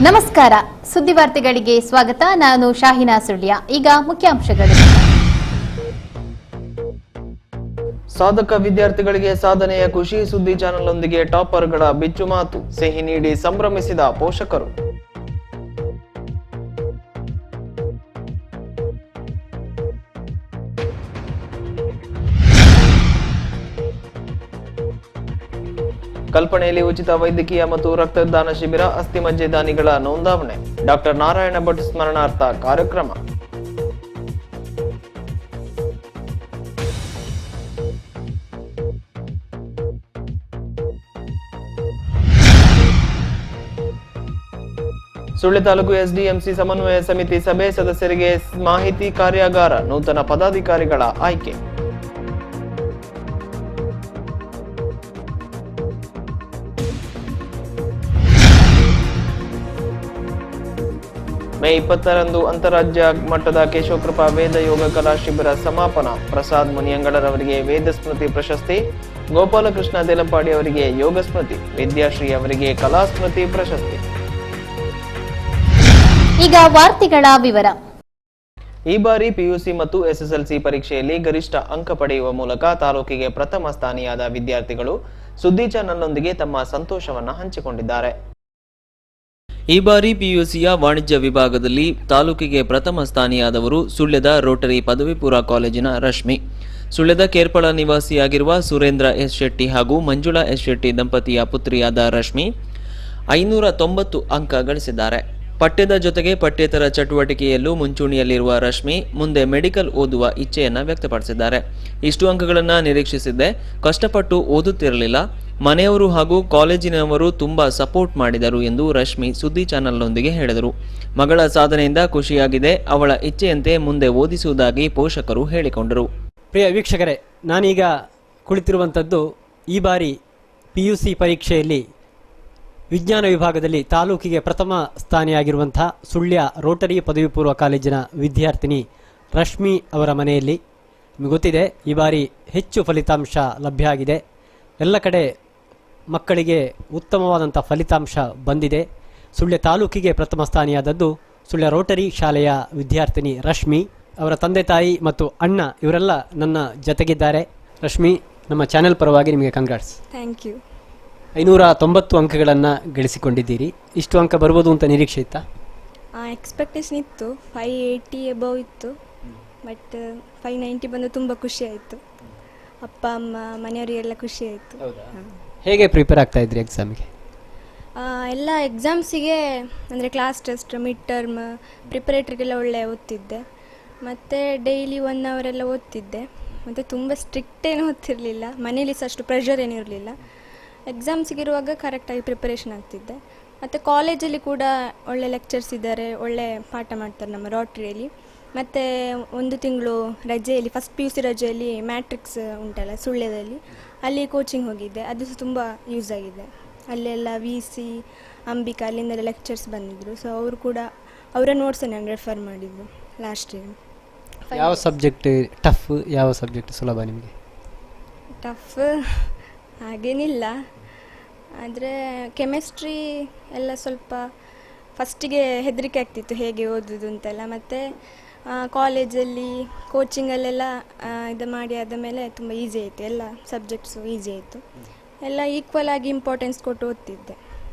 ನಮಸ್ಕಾರ, ಸುದ್ದಿವಾರ್ತೆಗಳಿಗೆ ಸ್ವಾಗತ. ನಾನು ಶಾಹಿನಾ ಸುಳ್ಯ. ಈಗ ಮುಖ್ಯಾಂಶಗಳು. ಸಾಧಕ ವಿದ್ಯಾರ್ಥಿಗಳಿಗೆ ಸಾಧನೆಯ ಖುಷಿ. ಸುದ್ದಿ ಚಾನೆಲ್ನೊಂದಿಗೆ ಟಾಪರ್ಗಳ ಬಿಚ್ಚು ಮಾತು. ಸಿಹಿ ನೀಡಿ ಸಂಭ್ರಮಿಸಿದ ಪೋಷಕರು. ಕಲ್ಪನೆಯಲ್ಲಿ ಉಚಿತ ವೈದ್ಯಕೀಯ ಮತ್ತು ರಕ್ತದಾನ ಶಿಬಿರ, ಅಸ್ಥಿಮಜ್ಜೆ ದಾನಿಗಳ ನೋಂದಾವಣೆ. ಡಾಕ್ಟರ್ ನಾರಾಯಣ ಭಟ್ ಸ್ಮರಣಾರ್ಥ ಕಾರ್ಯಕ್ರಮ. ಸುಳ್ಯ ತಾಲೂಕು ಎಸ್ಡಿಎಂಸಿ ಸಮನ್ವಯ ಸಮಿತಿ ಸಭೆ, ಸದಸ್ಯರಿಗೆ ಮಾಹಿತಿ ಕಾರ್ಯಾಗಾರ, ನೂತನ ಪದಾಧಿಕಾರಿಗಳ ಆಯ್ಕೆ. ಮೇ 20ರಂದು ಅಂತಾರಾಜ್ಯ ಮಟ್ಟದ ಕೇಶವಕೃಪಾ ವೇದ ಯೋಗ ಕಲಾ ಶಿಬಿರ ಸಮಾಪನ. ಪ್ರಸಾದ್ ಮುನಿಯಂಗಳರವರಿಗೆ ವೇದ ಸ್ಮೃತಿ ಪ್ರಶಸ್ತಿ, ಗೋಪಾಲಕೃಷ್ಣ ದೇಲಂಪಾಡಿ ಅವರಿಗೆ ಯೋಗ ಸ್ಮೃತಿ, ವಿದ್ಯಾಶ್ರೀ ಅವರಿಗೆ ಕಲಾ ಸ್ಮೃತಿ ಪ್ರಶಸ್ತಿ. ಈಗ ವಾರ್ತೆಗಳ ವಿವರ. ಈ ಬಾರಿ ಪಿಯುಸಿ ಮತ್ತು ಎಸ್ಎಸ್ಎಲ್ಸಿ ಪರೀಕ್ಷೆಯಲ್ಲಿ ಗರಿಷ್ಠ ಅಂಕ ಪಡೆಯುವ ಮೂಲಕ ತಾಲೂಕಿಗೆ ಪ್ರಥಮ ಸ್ಥಾನಿಯಾದ ವಿದ್ಯಾರ್ಥಿಗಳು ಸುದ್ದಿ ಚಾನೆಲ್ನೊಂದಿಗೆ ತಮ್ಮ ಸಂತೋಷವನ್ನು ಹಂಚಿಕೊಂಡಿದ್ದಾರೆ. ಈ ಬಾರಿ ಪಿಯುಸಿಯ ವಾಣಿಜ್ಯ ವಿಭಾಗದಲ್ಲಿ ತಾಲೂಕಿಗೆ ಪ್ರಥಮ ಸ್ಥಾನಿಯಾದವರು ಸುಳ್ಯದ ರೋಟರಿ ಪದವಿ ಪೂರ್ವ ಕಾಲೇಜಿನ ರಶ್ಮಿ. ಸುಳ್ಯದ ಕೇರ್ಪಳ ನಿವಾಸಿಯಾಗಿರುವ ಸುರೇಂದ್ರ ಎಸ್ ಶೆಟ್ಟಿ ಹಾಗೂ ಮಂಜುಳಾ ಎಸ್ ಶೆಟ್ಟಿ ದಂಪತಿಯ ಪುತ್ರಿಯಾದ ರಶ್ಮಿ 590 ಅಂಕ ಗಳಿಸಿದ್ದಾರೆ. ಪಠ್ಯದ ಜೊತೆಗೆ ಪಠ್ಯೇತರ ಚಟುವಟಿಕೆಯಲ್ಲೂ ಮುಂಚೂಣಿಯಲ್ಲಿರುವ ರಶ್ಮಿ ಮುಂದೆ ಮೆಡಿಕಲ್ ಓದುವ ಇಚ್ಛೆಯನ್ನು ವ್ಯಕ್ತಪಡಿಸಿದ್ದಾರೆ. ಇಷ್ಟು ಅಂಕಗಳನ್ನು ನಿರೀಕ್ಷಿಸಿದ್ದೆ, ಕಷ್ಟಪಟ್ಟು ಓದುತ್ತಿರಲಿಲ್ಲ. ಮನೆಯವರು ಹಾಗೂ ಕಾಲೇಜಿನವರು ತುಂಬಾ ಸಪೋರ್ಟ್ ಮಾಡಿದರು ಎಂದು ರಶ್ಮಿ ಸುದ್ದಿ ಚಾನೆಲ್ನೊಂದಿಗೆ ಹೇಳಿದರು. ಮಗಳ ಸಾಧನೆಯಿಂದ ಖುಷಿಯಾಗಿದೆ, ಅವಳ ಇಚ್ಛೆಯಂತೆ ಮುಂದೆ ಓದಿಸುವುದಾಗಿ ಪೋಷಕರು ಹೇಳಿಕೊಂಡರು. ಪ್ರಿಯ ವೀಕ್ಷಕರೇ, ನಾನೀಗ ಕುಳಿತಿರುವಂಥದ್ದು ಈ ಬಾರಿ ಪಿಯುಸಿ ಪರೀಕ್ಷೆಯಲ್ಲಿ ವಿಜ್ಞಾನ ವಿಭಾಗದಲ್ಲಿ ತಾಲೂಕಿಗೆ ಪ್ರಥಮ ಸ್ಥಾನಿಯಾಗಿರುವಂಥ ಸುಳ್ಯ ರೋಟರಿ ಪದವಿ ಪೂರ್ವ ಕಾಲೇಜಿನ ವಿದ್ಯಾರ್ಥಿನಿ ರಶ್ಮಿ ಅವರ ಮನೆಯಲ್ಲಿ. ನಿಮಗೆ ಗೊತ್ತಿದೆ, ಈ ಬಾರಿ ಹೆಚ್ಚು ಫಲಿತಾಂಶ ಲಭ್ಯ ಆಗಿದೆ. ಎಲ್ಲ ಕಡೆ ಮಕ್ಕಳಿಗೆ ಉತ್ತಮವಾದಂಥ ಫಲಿತಾಂಶ ಬಂದಿದೆ. ಸುಳ್ಯ ತಾಲೂಕಿಗೆ ಪ್ರಥಮ ಸ್ಥಾನಿಯಾದದ್ದು ಸುಳ್ಯ ರೋಟರಿ ಶಾಲೆಯ ವಿದ್ಯಾರ್ಥಿನಿ ರಶ್ಮಿ. ಅವರ ತಂದೆ ತಾಯಿ ಮತ್ತು ಅಣ್ಣ ಇವರೆಲ್ಲ ನನ್ನ ಜೊತೆಗಿದ್ದಾರೆ. ರಶ್ಮಿ, ನಮ್ಮ ಚಾನೆಲ್ ಪರವಾಗಿ ನಿಮಗೆ ಕಂಗ್ರಾಟ್ಸ್. Thank you. 590 ಅಂಕಗಳನ್ನು ಗಳಿಸಿಕೊಂಡಿದ್ದೀರಿ. ಇಷ್ಟು ಅಂಕ ಬರ್ಬೋದು ಅಂತ ನಿರೀಕ್ಷೆ ಇತ್ತಾ? ಎಕ್ಸ್ಪೆಕ್ಟೇಷನ್ ಇತ್ತು, 580 ಎಬವ್ ಇತ್ತು. ಬಟ್ 590 ಬಂದು ತುಂಬ ಖುಷಿ ಆಯಿತು. ಅಪ್ಪ ಅಮ್ಮ ಮನೆಯವರಿಗೆಲ್ಲ ಖುಷಿ ಆಯಿತು. ಹೇಗೆ ಪ್ರಿಪೇರ್ ಆಗ್ತಾ ಇದ್ರಿ ಎಕ್ಸಾಮಿಗೆ? ಎಲ್ಲ ಎಕ್ಸಾಮ್ಸಿಗೆ ಅಂದರೆ ಕ್ಲಾಸ್ ಟೆಸ್ಟ್, ಮಿಡ್ ಟರ್ಮ್, ಪ್ರಿಪರೇಟ್ರಿಗೆಲ್ಲ ಒಳ್ಳೆ ಓದ್ತಿದ್ದೆ. ಮತ್ತು ಡೈಲಿ 1 ಅವರ್ ಎಲ್ಲ ಓದ್ತಿದ್ದೆ. ಮತ್ತು ತುಂಬ ಸ್ಟ್ರಿಕ್ಟ್ ಏನು ಓದ್ತಿರಲಿಲ್ಲ, ಮನೇಲಿ ಸಹ ಅಷ್ಟು ಪ್ರೆಷರ್ ಏನಿರಲಿಲ್ಲ. ಎಕ್ಸಾಮ್ಸಿಗಿರುವಾಗ ಕರೆಕ್ಟಾಗಿ ಪ್ರಿಪರೇಷನ್ ಆಗ್ತಿದ್ದೆ. ಮತ್ತು ಕಾಲೇಜಲ್ಲಿ ಕೂಡ ಒಳ್ಳೆ ಲೆಕ್ಚರ್ಸ್ ಇದ್ದಾರೆ, ಒಳ್ಳೆ ಪಾಠ ಮಾಡ್ತಾರೆ ನಮ್ಮ ರೋಟ್ರಿಯಲ್ಲಿ. ಮತ್ತು 1 ತಿಂಗಳು ರಜೆಯಲ್ಲಿ, ಫಸ್ಟ್ PUC ರಜೆಯಲ್ಲಿ ಮ್ಯಾಟ್ರಿಕ್ಸ್ ಉಂಟಲ್ಲ ಸುಳ್ಯದಲ್ಲಿ, ಅಲ್ಲಿ ಕೋಚಿಂಗ್ ಹೋಗಿದ್ದೆ. ಅದು ಸಹ ತುಂಬ ಯೂಸ್ ಆಗಿದೆ. ಅಲ್ಲೆಲ್ಲ VC ಅಂಬಿಕಾ ಅಲ್ಲಿಂದೆಲ್ಲ ಲೆಕ್ಚರ್ಸ್ ಬಂದಿದ್ದರು. ಸೊ ಅವರು ಕೂಡ ಅವರ ನೋಟ್ಸ್ ನಾನು ರೆಫರ್ ಮಾಡಿದ್ದು ಲಾಸ್ಟ್ ಇಯರ್. ಯಾವ ಸಬ್ಜೆಕ್ಟ್ ಟಫ್, ಯಾವ ಸಬ್ಜೆಕ್ಟ್ ಸುಲಭ ನಿಮಗೆ? ಟಫ್ ಹಾಗೇನಿಲ್ಲ, ಆದರೆ ಕೆಮಿಸ್ಟ್ರಿ ಎಲ್ಲ ಸ್ವಲ್ಪ ಫಸ್ಟಿಗೆ ಹೆದರಿಕೆ ಆಗ್ತಿತ್ತು ಹೇಗೆ ಓದೋದು ಅಂತೆಲ್ಲ. ಮತ್ತು ಕಾಲೇಜಲ್ಲಿ ಕೋಚಿಂಗಲ್ಲೆಲ್ಲ ಇದು ಮಾಡಿ ಆದ ಮೇಲೆ ತುಂಬ ಈಸಿ ಆಯಿತು, ಎಲ್ಲ ಸಬ್ಜೆಕ್ಟ್ಸು ಈಸಿ ಆಯಿತು. ಎಲ್ಲ ಈಕ್ವಲ್ ಆಗಿ ಇಂಪಾರ್ಟೆನ್ಸ್ ಕೊಟ್ಟು ಓದ್ತಿದ್ದೆ.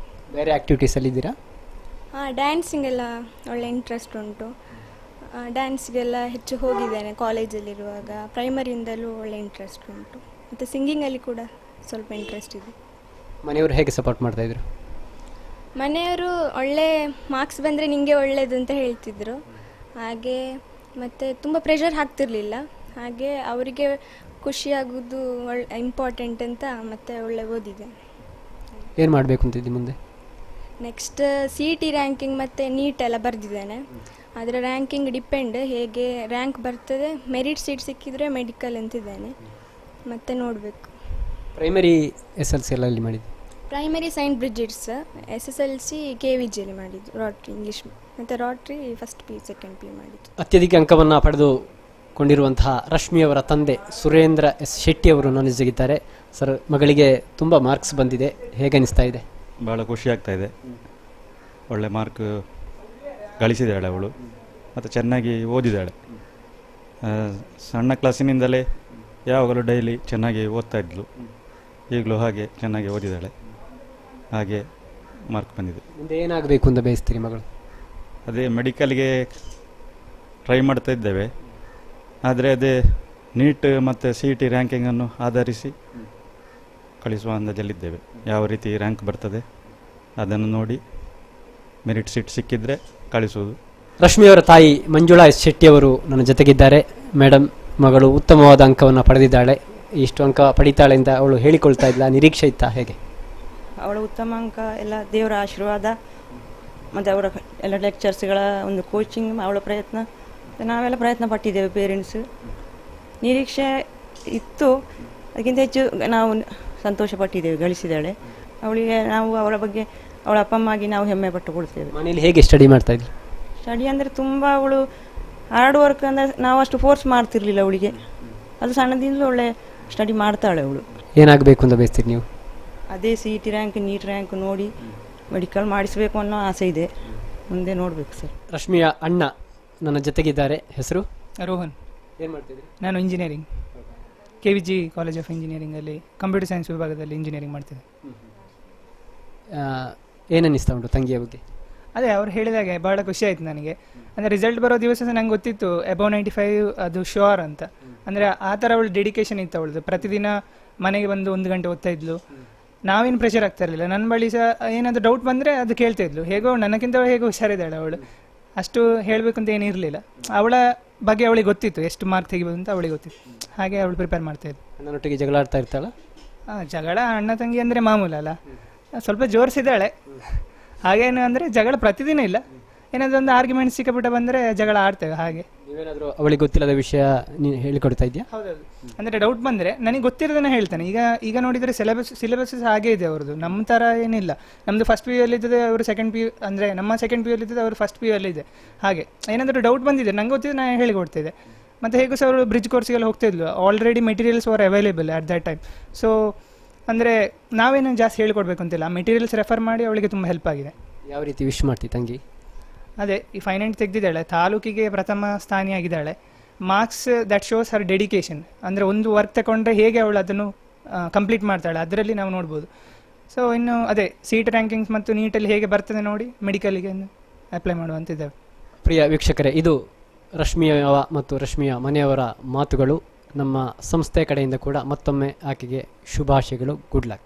ಬೇರೆ ಆ್ಯಕ್ಟಿವಿಟೀಸಲ್ಲಿದ್ದೀರಾ? ಡ್ಯಾನ್ಸಿಂಗೆಲ್ಲ ಒಳ್ಳೆ ಇಂಟ್ರೆಸ್ಟ್ ಉಂಟು. ಡ್ಯಾನ್ಸ್ಗೆಲ್ಲ ಹೆಚ್ಚು ಹೋಗಿದ್ದೇನೆ ಕಾಲೇಜಲ್ಲಿರುವಾಗ. ಪ್ರೈಮರಿಯಿಂದಲೂ ಒಳ್ಳೆ ಇಂಟ್ರೆಸ್ಟ್ ಉಂಟು. ಮತ್ತು ಸಿಂಗಿಂಗಲ್ಲಿ ಕೂಡ ಸ್ವಲ್ಪ ಇಂಟ್ರೆಸ್ಟ್ ಇದೆ. ಮನೆಯವರು ಹೇಗೆ ಸಪೋರ್ಟ್ ಮಾಡ್ತಾಯಿದ್ರು? ಮನೆಯವರು ಒಳ್ಳೆ ಮಾರ್ಕ್ಸ್ ಬಂದರೆ ನಿಮಗೆ ಒಳ್ಳೆಯದು ಅಂತ ಹೇಳ್ತಿದ್ರು. ಹಾಗೆ ಮತ್ತು ತುಂಬ ಪ್ರೆಷರ್ ಹಾಕ್ತಿರ್ಲಿಲ್ಲ. ಹಾಗೆ ಅವರಿಗೆ ಖುಷಿಯಾಗೋದು ಇಂಪಾರ್ಟೆಂಟ್ ಅಂತ ಮತ್ತೆ ಒಳ್ಳೆ ಓದಿದೆ. ಏನು ಮಾಡಬೇಕು ಅಂತಿದ್ದಿ ಮುಂದೆ? ನೆಕ್ಸ್ಟ್ CET ರ್ಯಾಂಕಿಂಗ್ ಮತ್ತು ನೀಟ್ ಎಲ್ಲ ಬರೆದಿದ್ದೇನೆ. ಅದರ ರ್ಯಾಂಕಿಂಗ್ ಡಿಪೆಂಡ್, ಹೇಗೆ ರ್ಯಾಂಕ್ ಬರ್ತದೆ. ಮೆರಿಟ್ ಸೀಟ್ ಸಿಕ್ಕಿದರೆ ಮೆಡಿಕಲ್ ಅಂತಿದ್ದೇನೆ, ಮತ್ತೆ ನೋಡಬೇಕು. ಪ್ರೈಮರಿ SLC ಎಲ್ಲ ಎಲ್ಲಿ ಮಾಡಿದ್ದು? ಪ್ರೈಮರಿ ಸೈಂಟ್ ಬ್ರಿಜಿಟ್ಸ್, SSLC KVGಯಲ್ಲಿ ಮಾಡಿದ್ದು, ರೋಟ್ರಿ ಇಂಗ್ಲೀಷ್. ಮತ್ತು rotary first PU second PU ಮಾಡಿದ್ದು. ಅತ್ಯಧಿಕ ಅಂಕವನ್ನು ಪಡೆದುಕೊಂಡಿರುವಂತಹ ರಶ್ಮಿಯವರ ತಂದೆ ಸುರೇಂದ್ರ ಎಸ್ ಶೆಟ್ಟಿ ಅವರು ನನ್ನ ಜೊತೆಗಿದ್ದಾರೆ. ಸರ್, ಮಗಳಿಗೆ ತುಂಬ ಮಾರ್ಕ್ಸ್ ಬಂದಿದೆ, ಹೇಗೆ ಅನಿಸ್ತಾ ಇದೆ? ಭಾಳ ಖುಷಿ ಆಗ್ತಾ ಇದೆ. ಒಳ್ಳೆ ಮಾರ್ಕ್ ಗಳಿಸಿದ್ದಾಳೆ ಅವಳು ಮತ್ತು ಚೆನ್ನಾಗಿ ಓದಿದ್ದಾಳೆ. ಸಣ್ಣ ಕ್ಲಾಸಿನಿಂದಲೇ ಯಾವಾಗಲೂ ಡೈಲಿ ಚೆನ್ನಾಗಿ ಓದ್ತಾ ಇದ್ಲು. ಈಗಲೂ ಹಾಗೆ ಚೆನ್ನಾಗಿ ಓದಿದ್ದಾಳೆ, ಹಾಗೆ ಮಾರ್ಕ್ ಬಂದಿದೆ. ಮುಂದೆ ಏನಾಗಬೇಕು ಅಂತ ಬಯಸ್ತೀರಿ ಮಗಳು? ಅದೇ ಮೆಡಿಕಲ್ಗೆ ಟ್ರೈ ಮಾಡ್ತಾ ಇದ್ದೇವೆ. ಆದರೆ ಅದೇ ನೀಟ್ ಮತ್ತು CET ರ್ಯಾಂಕಿಂಗನ್ನು ಆಧರಿಸಿ ಕಳಿಸುವ ಅಂದಾಜಲ್ಲಿದ್ದೇವೆ. ಯಾವ ರೀತಿ ರ್ಯಾಂಕ್ ಬರ್ತದೆ ಅದನ್ನು ನೋಡಿ ಮೆರಿಟ್ ಸೀಟ್ ಸಿಕ್ಕಿದರೆ ಕಳಿಸುವುದು. ರಶ್ಮಿಯವರ ತಾಯಿ ಮಂಜುಳಾ ಎಸ್ ಶೆಟ್ಟಿಯವರು ನನ್ನ ಜೊತೆಗಿದ್ದಾರೆ. ಮೇಡಮ್, ಮಗಳು ಉತ್ತಮವಾದ ಅಂಕವನ್ನು ಪಡೆದಿದ್ದಾಳೆ. ಇಷ್ಟು ಅಂಕ ಪಡಿತಾಳೆ ಅಂತ ಅವಳು ಹೇಳಿಕೊಳ್ತಾ ಇದ್ದ, ನಿರೀಕ್ಷೆ ಇತ್ತಾ ಹೇಗೆ? ಅವಳ ಉತ್ತಮ ಅಂಕ ಎಲ್ಲ ದೇವರ ಆಶೀರ್ವಾದ ಮತ್ತು ಅವರ ಎಲ್ಲ ಲೆಕ್ಚರ್ಸ್ಗಳ ಒಂದು ಕೋಚಿಂಗ್, ಅವಳ ಪ್ರಯತ್ನ, ನಾವೆಲ್ಲ ಪ್ರಯತ್ನ ಪಟ್ಟಿದ್ದೇವೆ. ಪೇರೆಂಟ್ಸು ನಿರೀಕ್ಷೆ ಇತ್ತು, ಅದಕ್ಕಿಂತ ಹೆಚ್ಚು ನಾವು ಸಂತೋಷ ಪಟ್ಟಿದ್ದೇವೆ. ಗಳಿಸಿದ್ದಾಳೆ ಅವಳಿಗೆ. ನಾವು ಅವಳ ಬಗ್ಗೆ ಅವಳ ಅಪ್ಪ ಅಮ್ಮಾಗಿ ನಾವು ಹೆಮ್ಮೆ ಪಟ್ಟುಕೊಳ್ತೇವೆ. ಮನೆಯಲ್ಲಿ ಹೇಗೆ ಸ್ಟಡಿ ಮಾಡ್ತಾ ಇದ್ಲು? ಸ್ಟಡಿ ಅಂದರೆ ತುಂಬ ಅವಳು ಹಾರ್ಡ್ ವರ್ಕ್ ಅಂದರೆ ನಾವು ಅಷ್ಟು ಫೋರ್ಸ್ ಮಾಡ್ತಿರ್ಲಿಲ್ಲ ಅವಳಿಗೆ. ಅದು ಸಣ್ಣದಿಂದ ಒಳ್ಳೆ ಸ್ಟಡಿ ಮಾಡ್ತಾಳೆ ಅವಳು. ಏನಾಗಬೇಕು ಅಂತ ಬಯಸ್ತೀರಿ ನೀವು? ಅದೇ CET ರ್ಯಾಂಕ್, ನೀಟ್ ರ್ಯಾಂಕ್ ನೋಡಿ ಮೆಡಿಕಲ್ ಮಾಡಿಸಬೇಕು ಅನ್ನೋ ಆಸೆ ಇದೆ. ಮುಂದೆ ನೋಡಬೇಕು ಸರ್. ರಶ್ಮಿಯ ಅಣ್ಣ ನನ್ನ ಜೊತೆಗಿದ್ದಾರೆ. ಹೆಸರು? ರೋಹನ್. ಏನು ಮಾಡ್ತಿದ್ರಿ? ನಾನು ಇಂಜಿನಿಯರಿಂಗ್ KVG ಕಾಲೇಜ್ ಆಫ್ ಇಂಜಿನಿಯರಿಂಗಲ್ಲಿ ಕಂಪ್ಯೂಟರ್ ಸೈನ್ಸ್ ವಿಭಾಗದಲ್ಲಿ ಇಂಜಿನಿಯರಿಂಗ್ ಮಾಡ್ತಿದ್ದೆ. ಏನನ್ನಿಸ್ತಾ ಉಂಟು ತಂಗಿಯ ಬಗ್ಗೆ? ಅದೇ ಅವ್ರು ಹೇಳಿದಾಗೆ ಭಾಳ ಖುಷಿ ಆಯಿತು ನನಗೆ. ಅಂದರೆ ರಿಸಲ್ಟ್ ಬರೋ ದಿವಸ ನಂಗೆ ಗೊತ್ತಿತ್ತು ಅಬೌವ್ 95 ಅದು ಶ್ಯೂರ್ ಅಂತ. ಅಂದರೆ ಆ ಥರ ಅವಳು ಡೆಡಿಕೇಶನ್ ಇತ್ತು ಅವಳದು. ಪ್ರತಿದಿನ ಮನೆಗೆ ಬಂದು 1 ಗಂಟೆ ಓದ್ತಾ ಇದ್ಲು. ನಾವೇನು ಪ್ರೆಷರ್ ಆಗ್ತಾ ಇರಲಿಲ್ಲ. ನನ್ನ ಬಳಿ ಸಹ ಏನಾದರೂ ಡೌಟ್ ಬಂದರೆ ಅದು ಕೇಳ್ತಾ ಇದ್ಲು. ಹೇಗೋ ನನಗಿಂತ ಹೇಗೋ ಹುಷಾರಿದ್ದಾಳೆ ಅವಳು. ಅಷ್ಟು ಹೇಳಬೇಕು ಅಂತ ಏನಿರಲಿಲ್ಲ. ಅವಳ ಬಗ್ಗೆ ಅವಳಿಗೆ ಗೊತ್ತಿತ್ತು ಎಷ್ಟು ಮಾರ್ಕ್ ತೆಗಿಬೋದು ಅಂತ ಅವಳಿಗೆ ಗೊತ್ತಿತ್ತು. ಹಾಗೆ ಅವಳು ಪ್ರಿಪೇರ್ ಮಾಡ್ತಾಯಿದ್ಲು. ನನ್ನೊಟ್ಟಿಗೆ ಜಗಳ ಆಡ್ತಾ ಇರ್ತಾಳ? ಜಗಳ ಅಣ್ಣ ತಂಗಿ ಅಂದರೆ ಮಾಮೂಲಲ್ಲ. ಸ್ವಲ್ಪ ಜೋರಿಸಿದ್ದಾಳೆ. ಹಾಗೇನು ಅಂದರೆ ಜಗಳ ಪ್ರತಿದಿನ ಇಲ್ಲ, ಏನಾದರೂ ಒಂದು ಆರ್ಗ್ಯುಮೆಂಟ್ ಸಿಕ್ಕಾಪಟ್ಟ ಬಂದರೆ ಜಗಳ ಆಡ್ತೇವೆ. ಹಾಗೆ ನೀವೇನಾದರೂ ಅವಳಿಗೆ ಗೊತ್ತಿಲ್ಲದ ವಿಷಯ ನೀನು ಹೇಳಿಕೊಡ್ತಾ ಇದೆಯಾ? ಹೌದೌದು. ಅಂದರೆ ಡೌಟ್ ಬಂದರೆ ನನಗೆ ಗೊತ್ತಿರೋದನ್ನ ಹೇಳ್ತಾನೆ. ಈಗ ನೋಡಿದರೆ ಸಿಲೆಬಸ್ ಹಾಗೆ ಇದೆ ಅವ್ರದ್ದು. ನಮ್ಮ ಥರ ಏನಿಲ್ಲ. ನಮ್ಮದು ಫಸ್ಟ್ PU ಇದ್ದದೆ ಅವರು ಸೆಕೆಂಡ್ PU, ಅಂದರೆ ನಮ್ಮ ಸೆಕೆಂಡ್ PU ಇದ್ದದೆ ಅವರು ಫಸ್ಟ್ PU ಇದೆ. ಹಾಗೆ ಏನಾದರೂ ಡೌಟ್ ಬಂದಿದೆ ನಂಗೆ ಗೊತ್ತಿದೆ, ನಾನು ಹೇಳಿಕೊಡ್ತಿದ್ದೆ. ಮತ್ತು ಹೇಗೂ ಸಹ ಅವರು ಬ್ರಿಡ್ಜ್ ಕೋರ್ಸಿಗೆಲ್ಲ ಹೋಗ್ತಿದ್ಲು. Already materials were available at that time. So ಅಂದರೆ ನಾವೇನು ಜಾಸ್ತಿ ಹೇಳಿಕೊಡ್ಬೇಕು ಅಂತಿಲ್ಲ. ಮೆಟೀರಿಯಲ್ಸ್ ರೆಫರ್ ಮಾಡಿ ಅವಳಿಗೆ ತುಂಬ ಹೆಲ್ಪ್ ಆಗಿದೆ. ಯಾವ ರೀತಿ ವಿಶ್ ಮಾಡ್ತಿ ತಂಗಿ? ಅದೇ ಈ ಫೈನೈಟ್ ತೆಗೆದಿದ್ದಾಳೆ, ತಾಲೂಕಿಗೆ ಪ್ರಥಮ ಸ್ಥಾನಿಯಾಗಿದ್ದಾಳೆ. Marks that shows her dedication. ಅಂದರೆ ಒಂದು ವರ್ಕ್ ತಗೊಂಡ್ರೆ ಹೇಗೆ ಅವಳು ಅದನ್ನು ಕಂಪ್ಲೀಟ್ ಮಾಡ್ತಾಳೆ ಅದರಲ್ಲಿ ನಾವು ನೋಡ್ಬೋದು. ಸೊ ಇನ್ನು ಅದೇ CET ರ್ಯಾಂಕಿಂಗ್ಸ್ ಮತ್ತು ನೀಟಲ್ಲಿ ಹೇಗೆ ಬರ್ತದೆ ನೋಡಿ ಮೆಡಿಕಲ್ಗೆ ಅಪ್ಲೈ ಮಾಡುವಂತಿದ್ದೇವೆ. ಪ್ರಿಯ ವೀಕ್ಷಕರೇ, ಇದು ರಶ್ಮಿಯ ಮತ್ತು ರಶ್ಮಿಯ ಮನೆಯವರ ಮಾತುಗಳು. ನಮ್ಮ ಸಂಸ್ಥೆ ಕಡೆಯಿಂದ ಕೂಡ ಮತ್ತೊಮ್ಮೆ ಆಕೆಗೆ ಶುಭಾಶಯಗಳು. Good luck.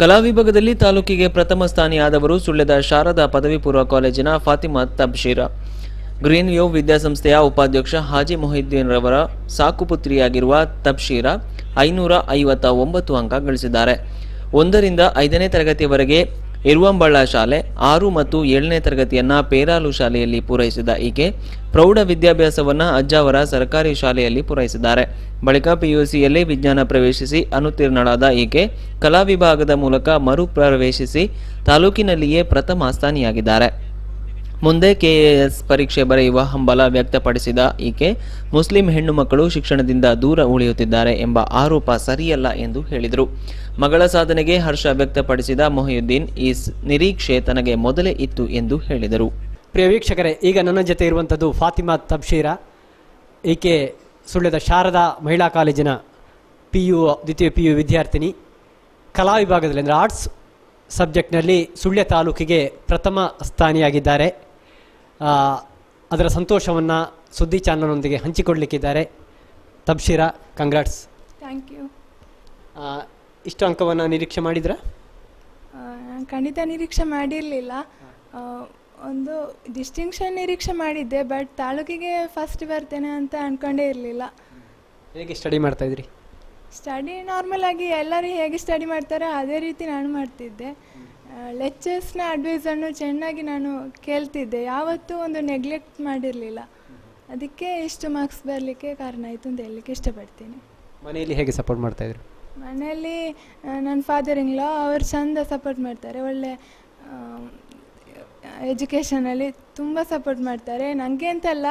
ಕಲಾ ವಿಭಾಗದಲ್ಲಿ ತಾಲೂಕಿಗೆ ಪ್ರಥಮ ಸ್ಥಾನಿಯಾದವರು ಸುಳ್ಯದ ಶಾರದಾ ಪದವಿ ಪೂರ್ವ ಕಾಲೇಜಿನ ಫಾತಿಮಾ ತಬ್ಶೀರಾ. ಗ್ರೀನ್ ವ್ಯೂ ವಿದ್ಯಾಸಂಸ್ಥೆಯ ಉಪಾಧ್ಯಕ್ಷ ಹಾಜಿ ಮೊಹಿದ್ದೀನ್ ರವರ ಸಾಕುಪುತ್ರಿಯಾಗಿರುವ ತಬ್ಶೀರಾ 559 ಅಂಕ ಗಳಿಸಿದ್ದಾರೆ. 1ರಿಂದ 5ನೇ ತರಗತಿಯವರೆಗೆ ಇರುವಂಬಳ್ಳ ಶಾಲೆ, 6 ಮತ್ತು 7ನೇ ತರಗತಿಯನ್ನ ಪೇರಾಲು ಶಾಲೆಯಲ್ಲಿ ಪೂರೈಸಿದ ಈಕೆ ಪ್ರೌಢ ವಿದ್ಯಾಭ್ಯಾಸವನ್ನ ಅಜ್ಜಾವರ ಸರ್ಕಾರಿ ಶಾಲೆಯಲ್ಲಿ ಪೂರೈಸಿದ್ದಾರೆ. ಬಳಿಕ PUCಯಲ್ಲಿ ವಿಜ್ಞಾನ ಪ್ರವೇಶಿಸಿ ಅನುತ್ತೀರ್ಣಳಾದ ಈಕೆ ಕಲಾ ವಿಭಾಗದ ಮೂಲಕ ಮರುಪ್ರವೇಶಿಸಿ ತಾಲೂಕಿನಲ್ಲಿಯೇ ಪ್ರಥಮ ಸ್ಥಾನಿಯಾಗಿದ್ದಾರೆ. ಮುಂದೆ KAS ಪರೀಕ್ಷೆ ಬರೆಯುವ ಹಂಬಲ ವ್ಯಕ್ತಪಡಿಸಿದ ಈಕೆ ಮುಸ್ಲಿಂ ಹೆಣ್ಣು ಮಕ್ಕಳು ಶಿಕ್ಷಣದಿಂದ ದೂರ ಉಳಿಯುತ್ತಿದ್ದಾರೆ ಎಂಬ ಆರೋಪ ಸರಿಯಲ್ಲ ಎಂದು ಹೇಳಿದರು. ಮಗಳ ಸಾಧನೆಗೆ ಹರ್ಷ ವ್ಯಕ್ತಪಡಿಸಿದ ಮೊಹಿಯುದ್ದೀನ್ ಈ ನಿರೀಕ್ಷೆ ತನಗೆ ಮೊದಲೇ ಇತ್ತು ಎಂದು ಹೇಳಿದರು. ಪ್ರಿಯ ವೀಕ್ಷಕರೇ, ಈಗ ನನ್ನ ಜೊತೆ ಇರುವಂಥದ್ದು ಫಾತಿಮಾ ತಬ್ಶೀರಾ. ಈಕೆ ಸುಳ್ಯದ ಶಾರದಾ ಮಹಿಳಾ ಕಾಲೇಜಿನ ದ್ವಿತೀಯ PU ವಿದ್ಯಾರ್ಥಿನಿ. ಕಲಾ ವಿಭಾಗದಲ್ಲಿ ಅಂದರೆ ಆರ್ಟ್ಸ್ ಸಬ್ಜೆಕ್ಟ್ನಲ್ಲಿ ಸುಳ್ಯ ತಾಲೂಕಿಗೆ ಪ್ರಥಮ ಸ್ಥಾನಿಯಾಗಿದ್ದಾರೆ. ಅದರ ಸಂತೋಷವನ್ನು ಸುದ್ದಿ ಚಾನಲ್ನೊಂದಿಗೆ ಹಂಚಿಕೊಳ್ಳಲಿಕ್ಕಿದ್ದಾರೆ. ತಬ್ಶೀರಾ, ಕಂಗ್ರಾಟ್ಸ್. Thank you. ಇಷ್ಟು ಅಂಕವನ್ನು ನಿರೀಕ್ಷೆ ಮಾಡಿದ್ರಾ? ನಾನು ಖಂಡಿತ ನಿರೀಕ್ಷೆ ಮಾಡಿರಲಿಲ್ಲ. ಒಂದು ಡಿಸ್ಟಿಂಕ್ಷನ್ ನಿರೀಕ್ಷೆ ಮಾಡಿದ್ದೆ, ಬಟ್ ತಾಲೂಕಿಗೆ ಫಸ್ಟ್ ಬರ್ತೇನೆ ಅಂತ ಅಂದ್ಕೊಂಡೇ ಇರಲಿಲ್ಲ. ಹೇಗೆ ಸ್ಟಡಿ ಮಾಡ್ತಾಯಿದ್ರಿ? ಸ್ಟಡಿ ನಾರ್ಮಲ್ ಆಗಿ ಎಲ್ಲರೂ ಹೇಗೆ ಸ್ಟಡಿ ಮಾಡ್ತಾರೋ ಅದೇ ರೀತಿ ನಾನು ಮಾಡ್ತಿದ್ದೆ. ಲೆಕ್ಚರ್ಸ್ನ ಅಡ್ವೈಸನ್ನು ಚೆನ್ನಾಗಿ ನಾನು ಕೇಳ್ತಿದ್ದೆ. ಯಾವತ್ತೂ ಒಂದು ನೆಗ್ಲೆಕ್ಟ್ ಮಾಡಿರಲಿಲ್ಲ. ಅದಕ್ಕೆ ಇಷ್ಟು ಮಾರ್ಕ್ಸ್ ಬರಲಿಕ್ಕೆ ಕಾರಣ ಆಯಿತು ಅಂತ ಹೇಳಲಿಕ್ಕೆ ಇಷ್ಟಪಡ್ತೀನಿ. ಮನೆಯಲ್ಲಿ ಹೇಗೆ ಸಪೋರ್ಟ್ ಮಾಡ್ತಾಯಿದ್ರು? ಮನೆಯಲ್ಲಿ ನನ್ನ ಫಾದರ್ ಇನ್ ಲಾ ಅವರು ಚೆಂದ ಸಪೋರ್ಟ್ ಮಾಡ್ತಾರೆ. ಒಳ್ಳೆ ಎಜುಕೇಷನಲ್ಲಿ ತುಂಬ ಸಪೋರ್ಟ್ ಮಾಡ್ತಾರೆ. ನನಗೆ ಅಂತಲ್ಲ,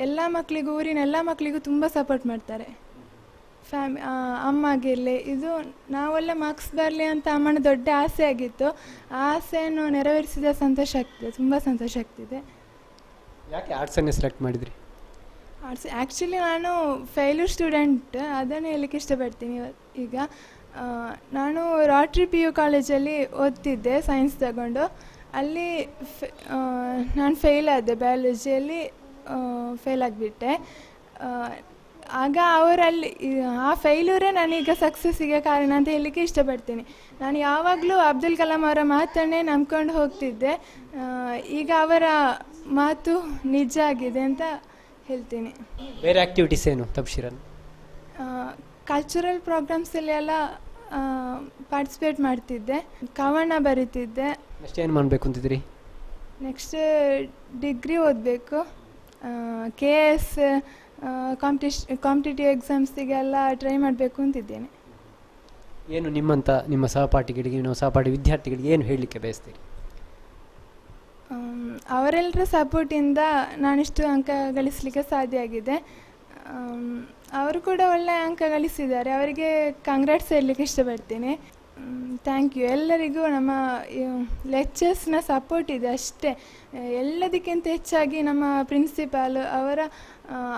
ಎಲ್ಲ ಮಕ್ಕಳಿಗೂ, ಊರಿನ ಎಲ್ಲ ಮಕ್ಕಳಿಗೂ ತುಂಬ ಸಪೋರ್ಟ್ ಮಾಡ್ತಾರೆ. ಅಮ್ಮಗಿರಲಿ, ಇದು ನಾವು ಒಳ್ಳೆ ಮಾರ್ಕ್ಸ್ ಬರಲಿ ಅಂತ ಅಮ್ಮನ ದೊಡ್ಡ ಆಸೆ ಆಗಿತ್ತು. ಆ ಆಸೆಯನ್ನು ನೆರವೇರಿಸಿದ ಸಂತೋಷ ಆಗ್ತಿದೆ, ತುಂಬ ಸಂತೋಷ ಆಗ್ತಿದೆ. ಯಾಕೆ ಆರ್ಟ್ಸನ್ನೇ ಸೆಲೆಕ್ಟ್ ಮಾಡಿದ್ರಿ? ಆರ್ಟ್ಸ್ ಆ್ಯಕ್ಚುಲಿ ನಾನು ಫೇಲ್ಯೂರ್ ಸ್ಟೂಡೆಂಟ್, ಅದನ್ನು ಹೇಳಲಿಕ್ಕೆ ಇಷ್ಟಪಡ್ತೀನಿ. ಈಗ ನಾನು ರಾಟ್ರಿ PU ಕಾಲೇಜಲ್ಲಿ ಓದ್ತಿದ್ದೆ, ಸೈನ್ಸ್ ತಗೊಂಡು. ಅಲ್ಲಿ ನಾನು ಫೇಲ್ ಆದೆ, ಬಯಾಲಜಿಯಲ್ಲಿ ಫೇಲ್ ಆಗಿಬಿಟ್ಟೆ. ಆಗ ಅವರಲ್ಲಿ ಆ ಫೇಲ್ಯೂರೇ ನಾನೀಗ ಸಕ್ಸಸ್ಸಿಗೆ ಕಾರಣ ಅಂತ ಹೇಳಲಿಕ್ಕೆ ಇಷ್ಟಪಡ್ತೀನಿ. ನಾನು ಯಾವಾಗಲೂ ಅಬ್ದುಲ್ ಕಲಾಂ ಅವರ ಮಾತನ್ನೇ ನಂಬ್ಕೊಂಡು ಹೋಗ್ತಿದ್ದೆ. ಈಗ ಅವರ ಮಾತು ನಿಜ ಆಗಿದೆ ಅಂತ ಹೇಳ್ತೀನಿ. ಬೇರೆ ಆ್ಯಕ್ಟಿವಿಟೀಸ್ ಏನು ತಬ್ಶಿರನ್? ಕಲ್ಚರಲ್ ಪ್ರೋಗ್ರಾಮ್ಸಲ್ಲಿ ಎಲ್ಲ ಪಾರ್ಟಿಸಿಪೇಟ್ ಮಾಡ್ತಿದ್ದೆ, ಕವನ ಬರೀತಿದ್ದೆ. ನೆಕ್ಸ್ಟ್ ಏನು ಮಾಡಬೇಕು ಅಂತಿದ್ರಿ? ನೆಕ್ಸ್ಟ್ ಡಿಗ್ರಿ ಓದಬೇಕು, KS ಕಾಂಪಿಟೇಟಿವ್ ಎಕ್ಸಾಮ್ಸಿಗೆಲ್ಲ ಟ್ರೈ ಮಾಡಬೇಕು ಅಂತಿದ್ದೇನೆ. ಏನು ನಿಮ್ಮ ಸಹಪಾಠಿಗಳಿಗೆ, ನಿಮ್ಮ ಸಹಪಾಠಿ ವಿದ್ಯಾರ್ಥಿಗಳಿಗೆ ಏನು ಹೇಳಲಿಕ್ಕೆ ಬಯಸ್ತೀರಿ? ಅವರೆಲ್ಲರ ಸಪೋರ್ಟಿಂದ ನಾನಿಷ್ಟು ಅಂಕ ಗಳಿಸಲಿಕ್ಕೆ ಸಾಧ್ಯ ಆಗಿದೆ. ಅವರು ಕೂಡ ಒಳ್ಳೆಯ ಅಂಕ ಗಳಿಸಿದ್ದಾರೆ, ಅವರಿಗೆ ಕಂಗ್ರಾಟ್ಸ್ ಹೇಳಲಿಕ್ಕೆ ಇಷ್ಟಪಡ್ತೀನಿ. Thank you. ಎಲ್ಲರಿಗೂ ನಮ್ಮ ಲೆಕ್ಚರ್ಸ್ನ ಸಪೋರ್ಟ್ ಇದೆ ಅಷ್ಟೇ. ಎಲ್ಲದಕ್ಕಿಂತ ಹೆಚ್ಚಾಗಿ ನಮ್ಮ ಪ್ರಿನ್ಸಿಪಾಲ್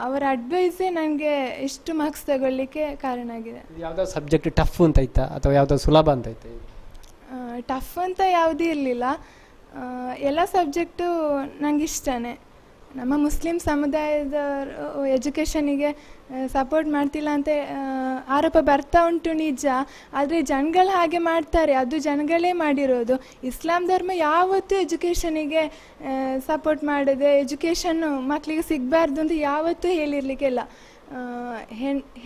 ಅವರ ಅಡ್ವೈಸೇ ನನಗೆ ಇಷ್ಟು ಮಾರ್ಕ್ಸ್ ತಗೊಳ್ಳಿಕ್ಕೆ ಕಾರಣ ಆಗಿದೆ. ಯಾವುದೋ ಸಬ್ಜೆಕ್ಟ್ ಟಫ್ ಅಂತ ಇತ್ತಾ ಅಥವಾ ಯಾವುದೋ ಸುಲಭ ಅಂತ ಇತ್ತಾ? ಟಫ್ ಅಂತ ಯಾವುದೂ ಇರಲಿಲ್ಲ, ಎಲ್ಲ ಸಬ್ಜೆಕ್ಟು ನನಗೆ ಇಷ್ಟನೇ. ನಮ್ಮ ಮುಸ್ಲಿಂ ಸಮುದಾಯದ ಎಜುಕೇಷನಿಗೆ ಸಪೋರ್ಟ್ ಮಾಡ್ತಿಲ್ಲ ಅಂತ ಆರೋಪ ಬರ್ತಾ ಉಂಟು ನಿಜ, ಆದರೆ ಜನಗಳು ಹಾಗೆ ಮಾಡ್ತಾರೆ, ಅದು ಜನಗಳೇ ಮಾಡಿರೋದು. ಇಸ್ಲಾಂ ಧರ್ಮ ಯಾವತ್ತೂ ಎಜುಕೇಷನಿಗೆ ಸಪೋರ್ಟ್ ಮಾಡದೆ, ಎಜುಕೇಷನ್ನು ಮಕ್ಕಳಿಗೆ ಸಿಗಬಾರ್ದು ಅಂತ ಯಾವತ್ತೂ ಹೇಳಿರಲಿಕ್ಕಿಲ್ಲ.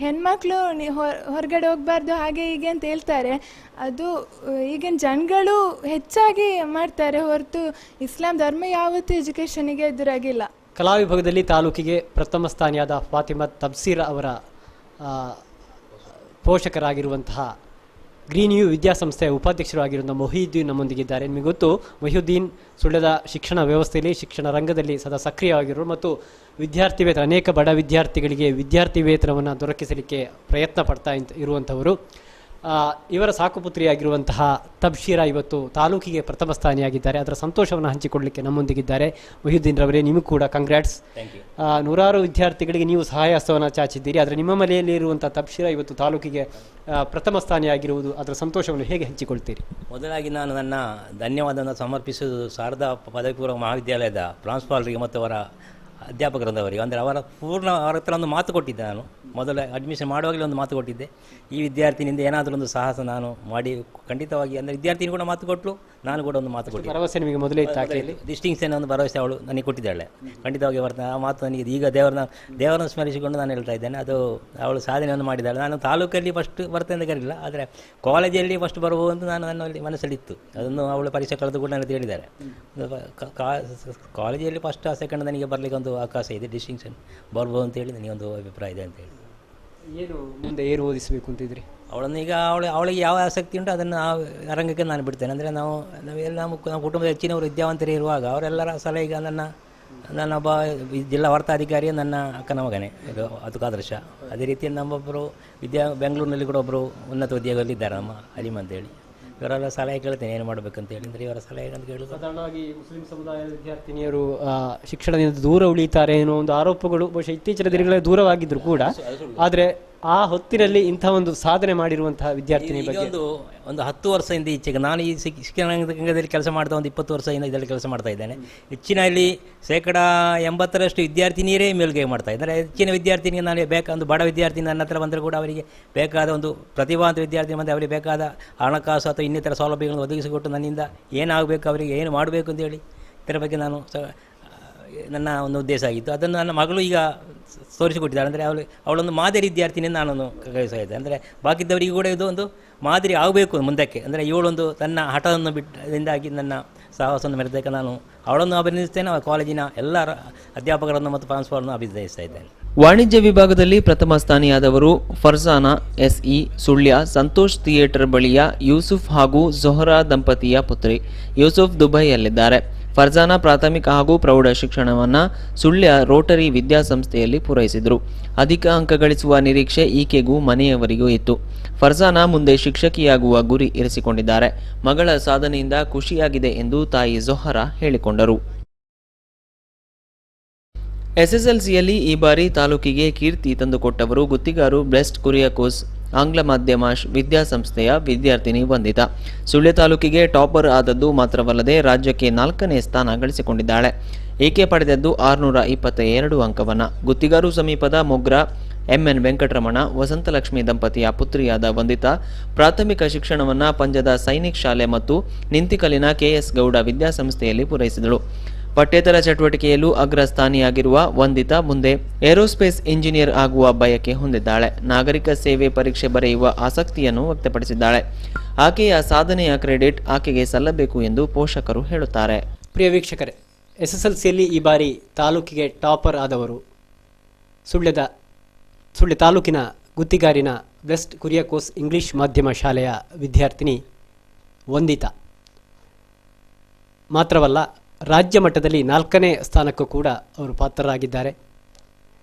ಹೆಣ್ಮಕ್ಳು ಹೊರಗಡೆ ಹೋಗಬಾರ್ದು ಹಾಗೆ ಹೀಗೆ ಅಂತ ಹೇಳ್ತಾರೆ, ಅದು ಈಗಿನ ಜನಗಳು ಹೆಚ್ಚಾಗಿ ಮಾಡ್ತಾರೆ ಹೊರತು ಇಸ್ಲಾಂ ಧರ್ಮ ಯಾವತ್ತೂ ಎಜುಕೇಷನಿಗೆ ಎದುರಾಗಿಲ್ಲ. ಕಲಾ ವಿಭಾಗದಲ್ಲಿ ತಾಲೂಕಿಗೆ ಪ್ರಥಮ ಸ್ಥಾನಿಯಾದ ಫಾತಿಮಾ ತಬ್ಸೀರ್ ಅವರ ಪೋಷಕರಾಗಿರುವಂತಹ ಗ್ರೀನ್ ಯು ವಿದ್ಯಾಸಂಸ್ಥೆಯ ಉಪಾಧ್ಯಕ್ಷರಾಗಿರುವ ಮೊಹಿಯುದ್ದೀನ್ ನಮ್ಮೊಂದಿಗಿದ್ದಾರೆ. ನಿಮಗೆ ಗೊತ್ತು, ಮೊಹಿಯುದ್ದೀನ್ ಸುಳ್ಯದ ಶಿಕ್ಷಣ ವ್ಯವಸ್ಥೆಯಲ್ಲಿ, ಶಿಕ್ಷಣ ರಂಗದಲ್ಲಿ ಸದಾ ಸಕ್ರಿಯವಾಗಿರೋರು ಮತ್ತು ವಿದ್ಯಾರ್ಥಿ ವೇತನ, ಅನೇಕ ಬಡ ವಿದ್ಯಾರ್ಥಿಗಳಿಗೆ ವಿದ್ಯಾರ್ಥಿ ವೇತನವನ್ನು ದೊರಕಿಸಲಿಕ್ಕೆ ಪ್ರಯತ್ನ ಪಡ್ತಾ ಇರುವಂಥವರು. ಇವರ ಸಾಕುಪುತ್ರಿಯಾಗಿರುವಂತಹ ತಬ್ಶೀರಾ ಇವತ್ತು ತಾಲೂಕಿಗೆ ಪ್ರಥಮ ಸ್ಥಾನಿಯಾಗಿದ್ದಾರೆ. ಅದರ ಸಂತೋಷವನ್ನು ಹಂಚಿಕೊಳ್ಳಲಿಕ್ಕೆ ನಮ್ಮೊಂದಿಗಿದ್ದಾರೆ. ಮೊಹಿಯುದ್ದೀನ್ ರವರೇ, ನಿಮಗೂ ಕೂಡ ಕಂಗ್ರಾಟ್ಸ್. ನೂರಾರು ವಿದ್ಯಾರ್ಥಿಗಳಿಗೆ ನೀವು ಸಹಾಯ ಹಸ್ತವನ್ನು ಚಾಚಿದ್ದೀರಿ, ಆದರೆ ನಿಮ್ಮ ಮನೆಯಲ್ಲಿ ಇರುವಂಥ ತಬ್ಶೀರಾ ಇವತ್ತು ತಾಲೂಕಿಗೆ ಪ್ರಥಮ ಸ್ಥಾನಿಯಾಗಿರುವುದು, ಅದರ ಸಂತೋಷವನ್ನು ಹೇಗೆ ಹಂಚಿಕೊಳ್ತೀರಿ? ಮೊದಲಾಗಿ ನಾನು ನನ್ನ ಧನ್ಯವಾದವನ್ನು ಸಮರ್ಪಿಸುವುದು ಶಾರದಾ ಪದವಿ ಪೂರ್ವ ಮಹಾವಿದ್ಯಾಲಯದ ಪ್ರಾಂಶುಪಾಲರಿಗೆ ಮತ್ತು ಅವರ ಅಧ್ಯಾಪಕರದವರಿಗೆ. ಅಂದರೆ ಅವರ ಹತ್ರ ಒಂದು ಮಾತು ಕೊಟ್ಟಿದ್ದೆ. ನಾನು ಮೊದಲು ಅಡ್ಮಿಷನ್ ಮಾಡುವಾಗಲೇ ಒಂದು ಮಾತು ಕೊಟ್ಟಿದ್ದೆ, ಈ ವಿದ್ಯಾರ್ಥಿನಿಂದ ಏನಾದರೂ ಒಂದು ಸಾಹಸ ನಾನು ಮಾಡಿ ಖಂಡಿತವಾಗಿ, ಅಂದರೆ ವಿದ್ಯಾರ್ಥಿನಿ ಕೂಡ ಮಾತು ಕೊಟ್ಟಳು, ನಾನು ಕೂಡ ಒಂದು ಮಾತು ಕೊಟ್ಟಿದ್ದೆ. ಭರವಸೆ ನಿಮಗೆ ಮೊದಲೇ ಇತ್ತು? ಡಿಸ್ಟಿಂಕ್ಷನ್ ಒಂದು ಭರವಸೆ ಅವಳು ನನಗೆ ಕೊಟ್ಟಿದ್ದಾಳೆ. ಖಂಡಿತವಾಗಿ ಬರ್ತೇನೆ. ಆ ಮಾತು ನನಗೆ ಈಗ ದೇವರನ್ನು ಸ್ಮರಿಸಿಕೊಂಡು ನಾನು ಹೇಳ್ತಾ ಇದ್ದೇನೆ. ಅದು ಅವಳು ಸಾಧನೆಯನ್ನು ಮಾಡಿದ್ದಾಳೆ. ನಾನು ತಾಲೂಕಲ್ಲಿ ಫಸ್ಟ್ ಬರ್ತೇನೆ ಅಂತ ಕರೀಲಿಲ್ಲ, ಆದರೆ ಕಾಲೇಜಲ್ಲಿ ಫಸ್ಟ್ ಬರ್ಬೋದು ಅಂತ ನಾನು ನನ್ನಲ್ಲಿ ಮನಸ್ಸಲ್ಲಿತ್ತು. ಅದನ್ನು ಅವಳು ಪರೀಕ್ಷೆ ಕಳೆದು ಕೂಡ ನನಗೆ ಹೇಳಿದ್ದಾರೆ. ಕಾಲೇಜಲ್ಲಿ ಫಸ್ಟ್ ಸೆಕೆಂಡ್ ನನಗೆ ಬರಲಿಕ್ಕೆ ಒಂದು ಅವಕಾಶ ಇದೆ, ಡಿಸ್ಟಿಂಕ್ಷನ್ ಬರ್ಬೋದು ಅಂತೇಳಿ ನನಗೊಂದು ಅಭಿಪ್ರಾಯ ಇದೆ ಅಂತೇಳಿ. ಏನು ಮುಂದೆ ಏನು ಓದಿಸಬೇಕು ಅಂತಿದ್ರಿ? ಅವಳನ್ನು ಈಗ ಅವಳಿಗೆ ಯಾವ ಆಸಕ್ತಿ ಉಂಟು ಅದನ್ನು ಆ ರಂಗಕ್ಕೆ ನಾನು ಬಿಡ್ತೇನೆ. ಅಂದರೆ ನಮ್ಮ ಕುಟುಂಬದ ಹೆಚ್ಚಿನವರು ವಿದ್ಯಾವಂತರೇ ಇರುವಾಗ ಅವರೆಲ್ಲರ ಸಲಹೆ, ಈಗ ನನ್ನೊಬ್ಬ ಜಿಲ್ಲಾ ವಾರ್ತಾಧಿಕಾರಿಯೇ ನನ್ನ ಅಕ್ಕನ ಮಗನೇ, ಇದು ಅದಕ್ಕೆ ಆದರ್ಶ. ಅದೇ ರೀತಿ ನಮ್ಮೊಬ್ಬರು ಬೆಂಗಳೂರಿನಲ್ಲಿ ಕೂಡ ಒಬ್ಬರು ಉನ್ನತ ಉದ್ಯೋಗದಲ್ಲಿದ್ದಾರೆ, ನಮ್ಮ ಅಲಿಮ್ ಅಂತೇಳಿ. ಇವರೆಲ್ಲ ಸಲಹೆ ಕೇಳ್ತೇನೆ ಏನು ಮಾಡಬೇಕಂತೇಳಿ. ಅಂದರೆ ಇವರ ಸಲಹೆ ಅಂತ ಕೇಳೋದು. ಸಾಧಾರಣವಾಗಿ ಮುಸ್ಲಿಂ ಸಮುದಾಯದ ವಿದ್ಯಾರ್ಥಿನಿಯರು ಶಿಕ್ಷಣದಿಂದ ದೂರ ಉಳಿತಾರೆ ಅನ್ನೋ ಒಂದು ಆರೋಪಗಳು ಬಹುಶಃ ಇತ್ತೀಚಿನ ದಿನಗಳಲ್ಲಿ ದೂರವಾಗಿದ್ದರು ಕೂಡ, ಆದರೆ ಆ ಹೊತ್ತಿನಲ್ಲಿ ಇಂಥ ಒಂದು ಸಾಧನೆ ಮಾಡಿರುವಂತಹ ವಿದ್ಯಾರ್ಥಿನಿ ಬಗ್ಗೆ ಒಂದು 10 ವರ್ಷದಿಂದ ಈಚೆಗೆ ನಾನು ಈ ಶಿಕ್ಷಣ ರಂಗದಲ್ಲಿ ಕೆಲಸ ಮಾಡ್ತಾ ಒಂದು 20 ವರ್ಷದಿಂದ ಇದರಲ್ಲಿ ಕೆಲಸ ಮಾಡ್ತಾ ಇದ್ದೇನೆ. ಹೆಚ್ಚಿನಲ್ಲಿ 80% ವಿದ್ಯಾರ್ಥಿನಿಯರೇ ಮೇಲ್ಗೈ ಮಾಡ್ತಾ ಇದ್ದಾರೆ. ಹೆಚ್ಚಿನ ವಿದ್ಯಾರ್ಥಿನಿಗೆ ನಾನು ಒಂದು ಬಡ ವಿದ್ಯಾರ್ಥಿ ನನ್ನ ಹತ್ರ ಬಂದರೆ ಕೂಡ ಅವರಿಗೆ ಬೇಕಾದ ಒಂದು ಪ್ರತಿಭಾವಂತ ವಿದ್ಯಾರ್ಥಿ ಬಂದರೆ ಅವರಿಗೆ ಬೇಕಾದ ಹಣಕಾಸು ಅಥವಾ ಇನ್ನಿತರ ಸೌಲಭ್ಯಗಳನ್ನು ಒದಗಿಸಿಕೊಟ್ಟು ನನ್ನಿಂದ ಏನಾಗಬೇಕು, ಅವರಿಗೆ ಏನು ಮಾಡಬೇಕು ಅಂತೇಳಿ ಇದರ ಬಗ್ಗೆ ನಾನು ನನ್ನ ಒಂದು ಉದ್ದೇಶ ಆಗಿತ್ತು. ಅದನ್ನು ನನ್ನ ಮಗಳು ಈಗ ತೋರಿಸಿಕೊಟ್ಟಿದ್ದಾಳೆ. ಅಂದರೆ ಅವಳೊಂದು ಮಾದರಿ ವಿದ್ಯಾರ್ಥಿನಿಂದ ನಾನೊಂದು ಕಲಿಸ್ತಾ ಇದ್ದೆ. ಅಂದರೆ ಬಾಕಿದ್ದವರಿಗೆ ಕೂಡ ಇದು ಒಂದು ಮಾದರಿ ಆಗಬೇಕು ಮುಂದಕ್ಕೆ. ಅಂದರೆ ಇವಳೊಂದು ತನ್ನ ಹಠವನ್ನು ಬಿಟ್ಟಿಂದಾಗಿ ನನ್ನ ಸಾಹಸವನ್ನು ಮೆರೆದಕ್ಕೆ ನಾನು ಅವಳನ್ನು ಅಭಿನಂದಿಸ್ತೇನೆ. ಕಾಲೇಜಿನ ಎಲ್ಲ ಅಧ್ಯಾಪಕರನ್ನು ಮತ್ತು ಪ್ರಾಂಶುಪಾಲರನ್ನು ಅಭಿನಂದಿಸ್ತಾ ಇದ್ದೇನೆ. ವಾಣಿಜ್ಯ ವಿಭಾಗದಲ್ಲಿ ಪ್ರಥಮ ಸ್ಥಾನಿಯಾದವರು ಫರ್ಜಾನಾ SE ಸುಳ್ಯ, ಸಂತೋಷ್ ಥಿಯೇಟರ್ ಬಳಿಯ ಯೂಸುಫ್ ಹಾಗೂ ಜೊಹರಾ ದಂಪತಿಯ ಪುತ್ರಿ. ಯೂಸುಫ್ ದುಬೈಯಲ್ಲಿದ್ದಾರೆ. ಫರ್ಜಾನಾ ಪ್ರಾಥಮಿಕ ಹಾಗೂ ಪ್ರೌಢ ಶಿಕ್ಷಣವನ್ನು ಸುಳ್ಯ ರೋಟರಿ ವಿದ್ಯಾಸಂಸ್ಥೆಯಲ್ಲಿ ಪೂರೈಸಿದರು. ಅಧಿಕ ಅಂಕ ಗಳಿಸುವ ನಿರೀಕ್ಷೆ ಈಕೆಗೂ ಮನೆಯವರಿಗೂ ಇತ್ತು. ಫರ್ಜಾನಾ ಮುಂದೆ ಶಿಕ್ಷಕಿಯಾಗುವ ಗುರಿ ಇರಿಸಿಕೊಂಡಿದ್ದಾರೆ. ಮಗಳ ಸಾಧನೆಯಿಂದ ಖುಷಿಯಾಗಿದೆ ಎಂದು ತಾಯಿ ಜೊಹರಾ ಹೇಳಿಕೊಂಡರು. ಎಸ್ಎಸ್ಎಲ್ಸಿಯಲ್ಲಿ ಈ ಬಾರಿ ತಾಲೂಕಿಗೆ ಕೀರ್ತಿ ತಂದುಕೊಟ್ಟವರು ಗುತ್ತಿಗಾರು ಬ್ಲೆಸ್ಡ್ ಕುರಿಯಾಕೋಸ್ ಆಂಗ್ಲ ಮಾಧ್ಯಮ ವಿದ್ಯಾಸಂಸ್ಥೆಯ ವಿದ್ಯಾರ್ಥಿನಿ ವಂದಿತಾ. ಸುಳ್ಯ ತಾಲೂಕಿಗೆ ಟಾಪರ್ ಆದದ್ದು ಮಾತ್ರವಲ್ಲದೆ ರಾಜ್ಯಕ್ಕೆ 4ನೇ ಸ್ಥಾನ ಗಳಿಸಿಕೊಂಡಿದ್ದಾಳೆ. ಈಕೆ ಪಡೆದದ್ದು 622 ಅಂಕವನ್ನು. ಗುತ್ತಿಗಾರು ಸಮೀಪದ ಮೊಗ್ರ ಎಂಎನ್ ವೆಂಕಟರಮಣ ವಸಂತಲಕ್ಷ್ಮಿ ದಂಪತಿಯ ಪುತ್ರಿಯಾದ ವಂದಿತಾ ಪ್ರಾಥಮಿಕ ಶಿಕ್ಷಣವನ್ನು ಪಂಜದ ಸೈನಿಕ್ ಶಾಲೆ ಮತ್ತು ನಿಂತಿಕಲಿನ ಕೆಎಸ್ ಗೌಡ ವಿದ್ಯಾಸಂಸ್ಥೆಯಲ್ಲಿ ಪೂರೈಸಿದಳು. ಪಠ್ಯೇತರ ಚಟುವಟಿಕೆಯಲ್ಲೂ ಅಗ್ರಸ್ಥಾನಿಯಾಗಿರುವ ವಂದಿತಾ ಮುಂದೆ ಏರೋಸ್ಪೇಸ್ ಇಂಜಿನಿಯರ್ ಆಗುವ ಬಯಕೆ ಹೊಂದಿದ್ದಾಳೆ. ನಾಗರಿಕ ಸೇವೆ ಪರೀಕ್ಷೆ ಬರೆಯುವ ಆಸಕ್ತಿಯನ್ನು ವ್ಯಕ್ತಪಡಿಸಿದ್ದಾಳೆ. ಆಕೆಯ ಸಾಧನೆಯ ಕ್ರೆಡಿಟ್ ಆಕೆಗೆ ಸಲ್ಲಬೇಕು ಎಂದು ಪೋಷಕರು ಹೇಳುತ್ತಾರೆ. ಪ್ರಿಯ ವೀಕ್ಷಕರೇ, ಎಸ್ಎಸ್ಎಲ್ಸಿಯಲ್ಲಿ ಈ ಬಾರಿ ತಾಲೂಕಿಗೆ ಟಾಪರ್ ಆದವರು ಸುಳ್ಯ ತಾಲೂಕಿನ ಗುತ್ತಿಗಾರಿನ ಬ್ಲೆಸ್ಡ್ ಕುರಿಯಾಕೋಸ್ ಇಂಗ್ಲಿಷ್ ಮಾಧ್ಯಮ ಶಾಲೆಯ ವಿದ್ಯಾರ್ಥಿನಿ ವಂದಿತಾ. ಮಾತ್ರವಲ್ಲ, ರಾಜ್ಯ ಮಟ್ಟದಲ್ಲಿ 4ನೇ ಸ್ಥಾನಕ್ಕೂ ಕೂಡ ಅವರು ಪಾತ್ರರಾಗಿದ್ದಾರೆ.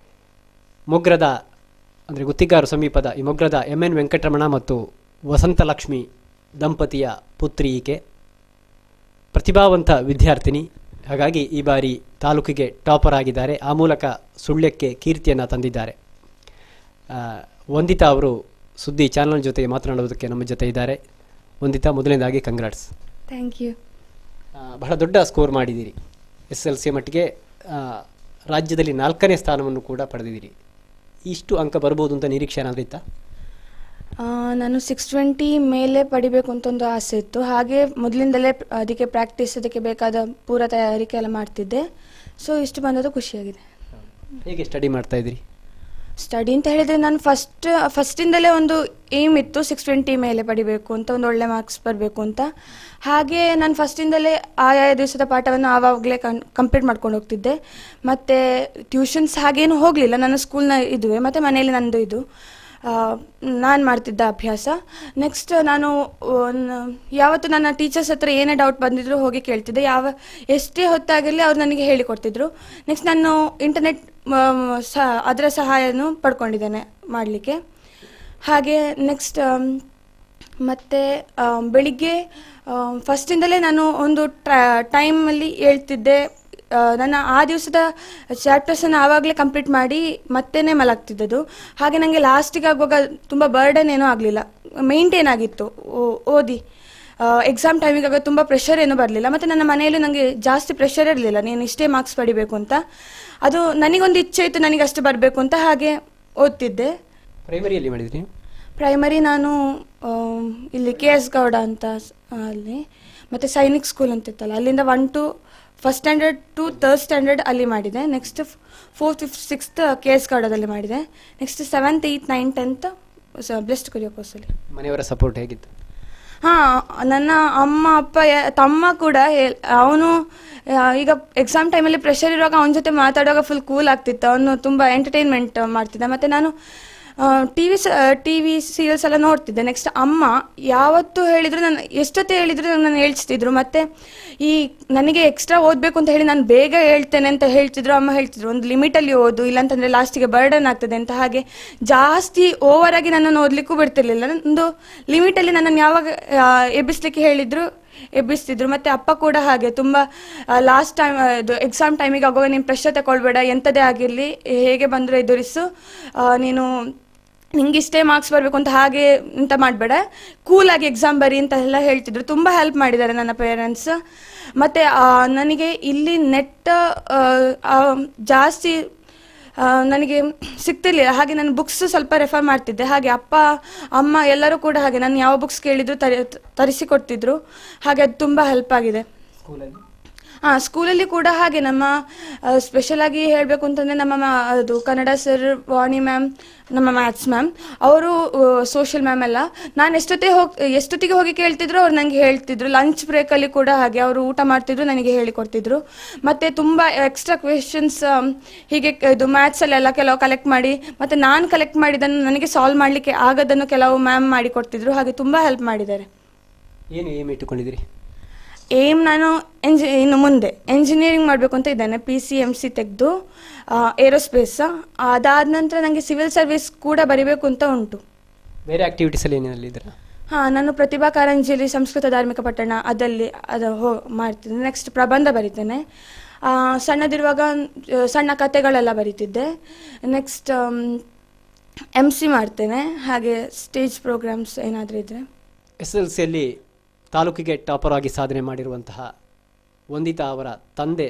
ಮೊಗ್ರದ ಅಂದರೆ ಗುತ್ತಿಗಾರು ಸಮೀಪದ ಈ ಮೊಗ್ರದ ಎಂಎನ್ ವೆಂಕಟರಮಣ ಮತ್ತು ವಸಂತಲಕ್ಷ್ಮಿ ದಂಪತಿಯ ಪುತ್ರಿ ಈಕೆ ಪ್ರತಿಭಾವಂತ ವಿದ್ಯಾರ್ಥಿನಿ. ಹಾಗಾಗಿ ಈ ಬಾರಿ ತಾಲೂಕಿಗೆ ಟಾಪರ್ ಆಗಿದ್ದಾರೆ. ಆ ಮೂಲಕ ಸುಳ್ಯಕ್ಕೆ ಕೀರ್ತಿಯನ್ನು ತಂದಿದ್ದಾರೆ. ವಂದಿತಾ ಅವರು ಸುದ್ದಿ ಚಾನಲ್ ಜೊತೆ ಮಾತನಾಡುವುದಕ್ಕೆ ನಮ್ಮ ಜೊತೆ ಇದ್ದಾರೆ. ವಂದಿತಾ, ಮೊದಲನೇದಾಗಿ ಕಂಗ್ರಾಟ್ಸ್. Thank you. ಬಹಳ ದೊಡ್ಡ ಸ್ಕೋರ್ ಮಾಡಿದ್ದೀರಿ. SSLC ಮಟ್ಟಿಗೆ ರಾಜ್ಯದಲ್ಲಿ 4ನೇ ಸ್ಥಾನವನ್ನು ಕೂಡ ಪಡೆದಿದ್ದೀರಿ. ಇಷ್ಟು ಅಂಕ ಬರ್ಬೋದು ಅಂತ ನಿರೀಕ್ಷೆ ಏನಾದರೂ ಇತ್ತಾ? ನಾನು 620 ಮೇಲೆ ಪಡಿಬೇಕು ಅಂತ ಒಂದು ಆಸೆ ಇತ್ತು. ಹಾಗೆ ಮೊದಲಿಂದಲೇ ಅದಕ್ಕೆ ಅದಕ್ಕೆ ಬೇಕಾದ ಪೂರ ತಯಾರಿಕೆ ಎಲ್ಲ ಮಾಡ್ತಿದ್ದೆ. ಸೊ ಇಷ್ಟು ಬಂದದ್ದು ಖುಷಿಯಾಗಿದೆ. ಹೇಗೆ ಸ್ಟಡಿ ಮಾಡ್ತಾ ಇದ್ದೀರಿ? ಸ್ಟಡಿ ಅಂತ ಹೇಳಿದರೆ ನಾನು ಫಸ್ಟಿಂದಲೇ ಒಂದು ಏಮ್ ಇತ್ತು 620 ಮೇಲೆ ಪಡಿಬೇಕು ಅಂತ, ಒಂದು ಒಳ್ಳೆ ಮಾರ್ಕ್ಸ್ ಬರಬೇಕು ಅಂತ. ಹಾಗೆ ನಾನು ಫಸ್ಟಿಂದಲೇ ಆಯಾ ದಿವಸದ ಪಾಠವನ್ನು ಆವಾಗಲೇ ಕಂಪ್ಲೀಟ್ ಮಾಡ್ಕೊಂಡು ಹೋಗ್ತಿದ್ದೆ. ಮತ್ತು ಟ್ಯೂಷನ್ಸ್ ಹಾಗೇನು ಹೋಗಲಿಲ್ಲ. ನನ್ನ ಸ್ಕೂಲ್ನ ಇದುವೆ ಮತ್ತು ಮನೆಯಲ್ಲಿ ನಂದು ಇದು ನಾನು ಮಾಡ್ತಿದ್ದ ಅಭ್ಯಾಸ. ನೆಕ್ಸ್ಟ್ ನಾನು ಯಾವತ್ತು ನನ್ನ ಟೀಚರ್ಸ್ ಹತ್ರ ಏನೇ ಡೌಟ್ ಬಂದಿದ್ರು ಹೋಗಿ ಕೇಳ್ತಿದ್ದೆ. ಎಷ್ಟೇ ಹೊತ್ತಾಗಿರಲಿ ಅವ್ರು ನನಗೆ ಹೇಳಿಕೊಡ್ತಿದ್ರು. ನೆಕ್ಸ್ಟ್ ನಾನು ಇಂಟರ್ನೆಟ್ ಅದರ ಸಹಾಯನೂ ಪಡ್ಕೊಂಡಿದ್ದೇನೆ ಮಾಡಲಿಕ್ಕೆ. ಹಾಗೆ ನೆಕ್ಸ್ಟ್ ಮತ್ತು ಬೆಳಿಗ್ಗೆ ಫಸ್ಟಿಂದಲೇ ನಾನು ಒಂದು ಟೈಮಲ್ಲಿ ಹೇಳ್ತಿದ್ದೆ. ನನ್ನ ಆ ದಿವಸದ ಚಾಪ್ಟರ್ಸನ್ನು ಆವಾಗಲೇ ಕಂಪ್ಲೀಟ್ ಮಾಡಿ ಮತ್ತೇ ಮಲಗ್ತಿದ್ದದು. ಹಾಗೆ ನನಗೆ ಲಾಸ್ಟಿಗೆ ಆಗುವಾಗ ತುಂಬ ಬರ್ಡನ್ ಏನೂ ಆಗಲಿಲ್ಲ, ಮೇಂಟೈನ್ ಆಗಿತ್ತು ಓದಿ. ಎಕ್ಸಾಮ್ ಟೈಮಿಗಾಗ ತುಂಬ ಪ್ರೆಷರ್ ಏನೂ ಬರಲಿಲ್ಲ. ಮತ್ತು ನನ್ನ ಮನೆಯಲ್ಲಿ ನನಗೆ ಜಾಸ್ತಿ ಪ್ರೆಷರ್ ಇರಲಿಲ್ಲ, ನೀನು ಇಷ್ಟೇ ಮಾರ್ಕ್ಸ್ ಪಡಿಬೇಕು ಅಂತ. ಅದು ನನಗೊಂದು ಇಚ್ಛೆ ಇತ್ತು, ನನಗೆ ಅಷ್ಟು ಬರಬೇಕು ಅಂತ. ಹಾಗೆ ಓದ್ತಿದ್ದೆ. ಪ್ರೈಮರಿಯಲ್ಲಿ ಮಾಡಿದ್ರಿ? ಪ್ರೈಮರಿ ನಾನು ಇಲ್ಲಿ KS ಗೌಡ ಅಂತ ಅಲ್ಲಿ, ಮತ್ತು ಸೈನಿಕ್ ಸ್ಕೂಲ್ ಅಂತ ಇತ್ತಲ್ಲ, ಅಲ್ಲಿಂದ 1 to first standard to 3rd standard ಅಲ್ಲಿ ಮಾಡಿದೆ. Next 4th 5th 6th KS ಗೌಡದಲ್ಲಿ ಮಾಡಿದೆ. Next 7th 8th 9th 10th blessed ಕುರಿಯಾಕೋಸಲ್ಲಿ. ಮನೆಯವರ ಸಪೋರ್ಟ್ ಹೇಗಿತ್ತು? ನನ್ನ ಅಮ್ಮ ಅಪ್ಪ ತಮ್ಮ ಕೂಡ ಅವನು ಈಗ ಎಕ್ಸಾಮ್ ಟೈಮಲ್ಲಿ ಪ್ರೆಷರ್ ಇರುವಾಗ ಅವನ ಜೊತೆ ಮಾತಾಡುವಾಗ ಫುಲ್ ಕೂಲ್ ಆಗ್ತಿತ್ತು. ಅವನು ತುಂಬ ಎಂಟರ್ಟೈನ್ಮೆಂಟ್ ಮಾಡ್ತಿದ್ದ. ಮತ್ತು ನಾನು ಟಿವಿ ಸೀರಿಯಲ್ಸ್ ಎಲ್ಲ ನೋಡ್ತಿದ್ದೆ. ನೆಕ್ಸ್ಟ್ ಅಮ್ಮ ಯಾವತ್ತು ಹೇಳಿದ್ರು, ನಾನು ಎಷ್ಟೊತ್ತೇ ಹೇಳಿದ್ರು ನಾನು ಹೇಳ್ತಿದ್ರು. ಮತ್ತು ಈ ನನಗೆ ಎಕ್ಸ್ಟ್ರಾ ಓದಬೇಕು ಅಂತ ಹೇಳಿ ನಾನು ಬೇಗ ಹೇಳ್ತೇನೆ ಅಂತ ಹೇಳ್ತಿದ್ರು. ಅಮ್ಮ ಹೇಳ್ತಿದ್ರು ಒಂದು ಲಿಮಿಟಲ್ಲಿ ಓದು, ಇಲ್ಲಾಂತಂದರೆ ಲಾಸ್ಟಿಗೆ ಬರ್ಡನ್ ಆಗ್ತದೆ ಅಂತ. ಹಾಗೆ ಜಾಸ್ತಿ ಓವರಾಗಿ ನನ್ನನ್ನು ಓದಲಿಕ್ಕೂ ಬಿಡ್ತಿರ್ಲಿಲ್ಲ. ಒಂದು ಲಿಮಿಟಲ್ಲಿ ನನ್ನನ್ನು ಯಾವಾಗ ಎಬ್ಬಿಸ್ಲಿಕ್ಕೆ ಹೇಳಿದ್ರು ಎಬ್ಬಿಸ್ತಿದ್ರು. ಮತ್ತು ಅಪ್ಪ ಕೂಡ ಹಾಗೆ ತುಂಬ ಲಾಸ್ಟ್ ಟೈಮ್ ಇದು ಎಕ್ಸಾಮ್ ಟೈಮಿಗೆ ಆಗುವಾಗ ನೀನು ಪ್ರೆಷರ್ ತಗೊಳ್ಬೇಡ, ಎಂಥದೇ ಆಗಿರಲಿ ಹೇಗೆ ಬಂದರೂ ಎದುರಿಸು, ನೀನು ನಿಂಗೆ ಇಷ್ಟೇ ಮಾರ್ಕ್ಸ್ ಬರಬೇಕು ಅಂತ ಹಾಗೆ ಅಂತ ಮಾಡಬೇಡ, ಕೂಲಾಗಿ ಎಕ್ಸಾಮ್ ಬರಿ ಅಂತ ಎಲ್ಲ ಹೇಳ್ತಿದ್ರು. ತುಂಬ ಹೆಲ್ಪ್ ಮಾಡಿದ್ದಾರೆ ನನ್ನ ಪೇರೆಂಟ್ಸ್. ಮತ್ತು ನನಗೆ ಇಲ್ಲಿ ನೆಟ್ ಜಾಸ್ತಿ ನನಗೆ ಸಿಗ್ತಿರ್ಲಿಲ್ಲ. ಹಾಗೆ ನಾನು ಬುಕ್ಸ್ ಸ್ವಲ್ಪ ರೆಫರ್ ಮಾಡ್ತಿದ್ದೆ. ಹಾಗೆ ಅಪ್ಪ ಅಮ್ಮ ಎಲ್ಲರೂ ಕೂಡ ಹಾಗೆ ನಾನು ಯಾವ ಬುಕ್ಸ್ ಕೇಳಿದ್ರು ತರಿಸಿಕೊಡ್ತಿದ್ರು. ಹಾಗೆ ಅದು ತುಂಬ ಹೆಲ್ಪ್ ಆಗಿದೆ. ಸ್ಕೂಲಲ್ಲಿ ಕೂಡ ಹಾಗೆ ನಮ್ಮ ಸ್ಪೆಷಲಾಗಿ ಹೇಳಬೇಕು ಅಂತಂದರೆ ನಮ್ಮ ಅದು ಕನ್ನಡ ಸರ್, ವಾಣಿ ಮ್ಯಾಮ್, ನಮ್ಮ ಮ್ಯಾಥ್ಸ್ ಮ್ಯಾಮ್, ಅವರು ಸೋಷಿಯಲ್ ಮ್ಯಾಮ್ ಎಲ್ಲ ನಾನು ಎಷ್ಟೊತ್ತಿಗೆ ಹೋಗಿ ಕೇಳ್ತಿದ್ರು ಅವ್ರು ನನಗೆ ಹೇಳ್ತಿದ್ರು. ಲಂಚ್ ಬ್ರೇಕಲ್ಲಿ ಕೂಡ ಹಾಗೆ ಅವರು ಊಟ ಮಾಡ್ತಿದ್ರು, ನನಗೆ ಹೇಳಿಕೊಡ್ತಿದ್ರು. ಮತ್ತು ತುಂಬ ಎಕ್ಸ್ಟ್ರಾ ಕ್ವೆಶನ್ಸ್ ಹೀಗೆ ಇದು ಮ್ಯಾಥ್ಸಲ್ಲೆಲ್ಲ ಕೆಲವು ಕಲೆಕ್ಟ್ ಮಾಡಿ, ಮತ್ತು ನಾನು ಕಲೆಕ್ಟ್ ಮಾಡಿದ್ದನ್ನು ನನಗೆ ಸಾಲ್ವ್ ಮಾಡಲಿಕ್ಕೆ ಆಗೋದನ್ನು ಕೆಲವು ಮ್ಯಾಮ್ ಮಾಡಿಕೊಡ್ತಿದ್ರು. ಹಾಗೆ ತುಂಬ ಹೆಲ್ಪ್ ಮಾಡಿದ್ದಾರೆ. ಏನು ಏಮ್ ಇಟ್ಟುಕೊಂಡಿದ್ದೀರಿ? ಏಮ್ ನಾನು ಇನ್ನು ಮುಂದೆ ಎಂಜಿನಿಯರಿಂಗ್ ಮಾಡಬೇಕು ಅಂತ ಇದ್ದೇನೆ, PCMC ತೆಗೆದು ಏರೋಸ್ಪೇಸ್. ಅದಾದ ನಂತರ ನನಗೆ ಸಿವಿಲ್ ಸರ್ವಿಸ್ ಕೂಡ ಬರೀಬೇಕು ಅಂತ ಉಂಟು. ಬೇರೆ ಆಕ್ಟಿವಿಟೀಸಲ್ಲಿ ಏನೇನಲ್ಲಿದ್ದೀರಾ? ಹಾಂ, ನಾನು ಪ್ರತಿಭಾ ಕಾರಂಜಿಯಲ್ಲಿ ಸಂಸ್ಕೃತ ಧಾರ್ಮಿಕ ಪಠಣ ಅದಲ್ಲಿ ಮಾಡ್ತಿದ್ದೆ. ನೆಕ್ಸ್ಟ್ ಪ್ರಬಂಧ ಬರಿತೇನೆ. ಸಣ್ಣದಿರುವಾಗ ಸಣ್ಣ ಕಥೆಗಳೆಲ್ಲ ಬರೀತಿದ್ದೆ. ನೆಕ್ಸ್ಟ್ MC ಮಾಡ್ತೇನೆ. ಹಾಗೆ ಸ್ಟೇಜ್ ಪ್ರೋಗ್ರಾಮ್ಸ್ ಏನಾದರೂ ಇದ್ದರೆ. SSLCಯಲ್ಲಿ ತಾಲೂಕಿಗೆ ಟಾಪರ್ ಆಗಿ ಸಾಧನೆ ಮಾಡಿರುವಂತಹ ವಂದಿತಾ ಅವರ ತಂದೆ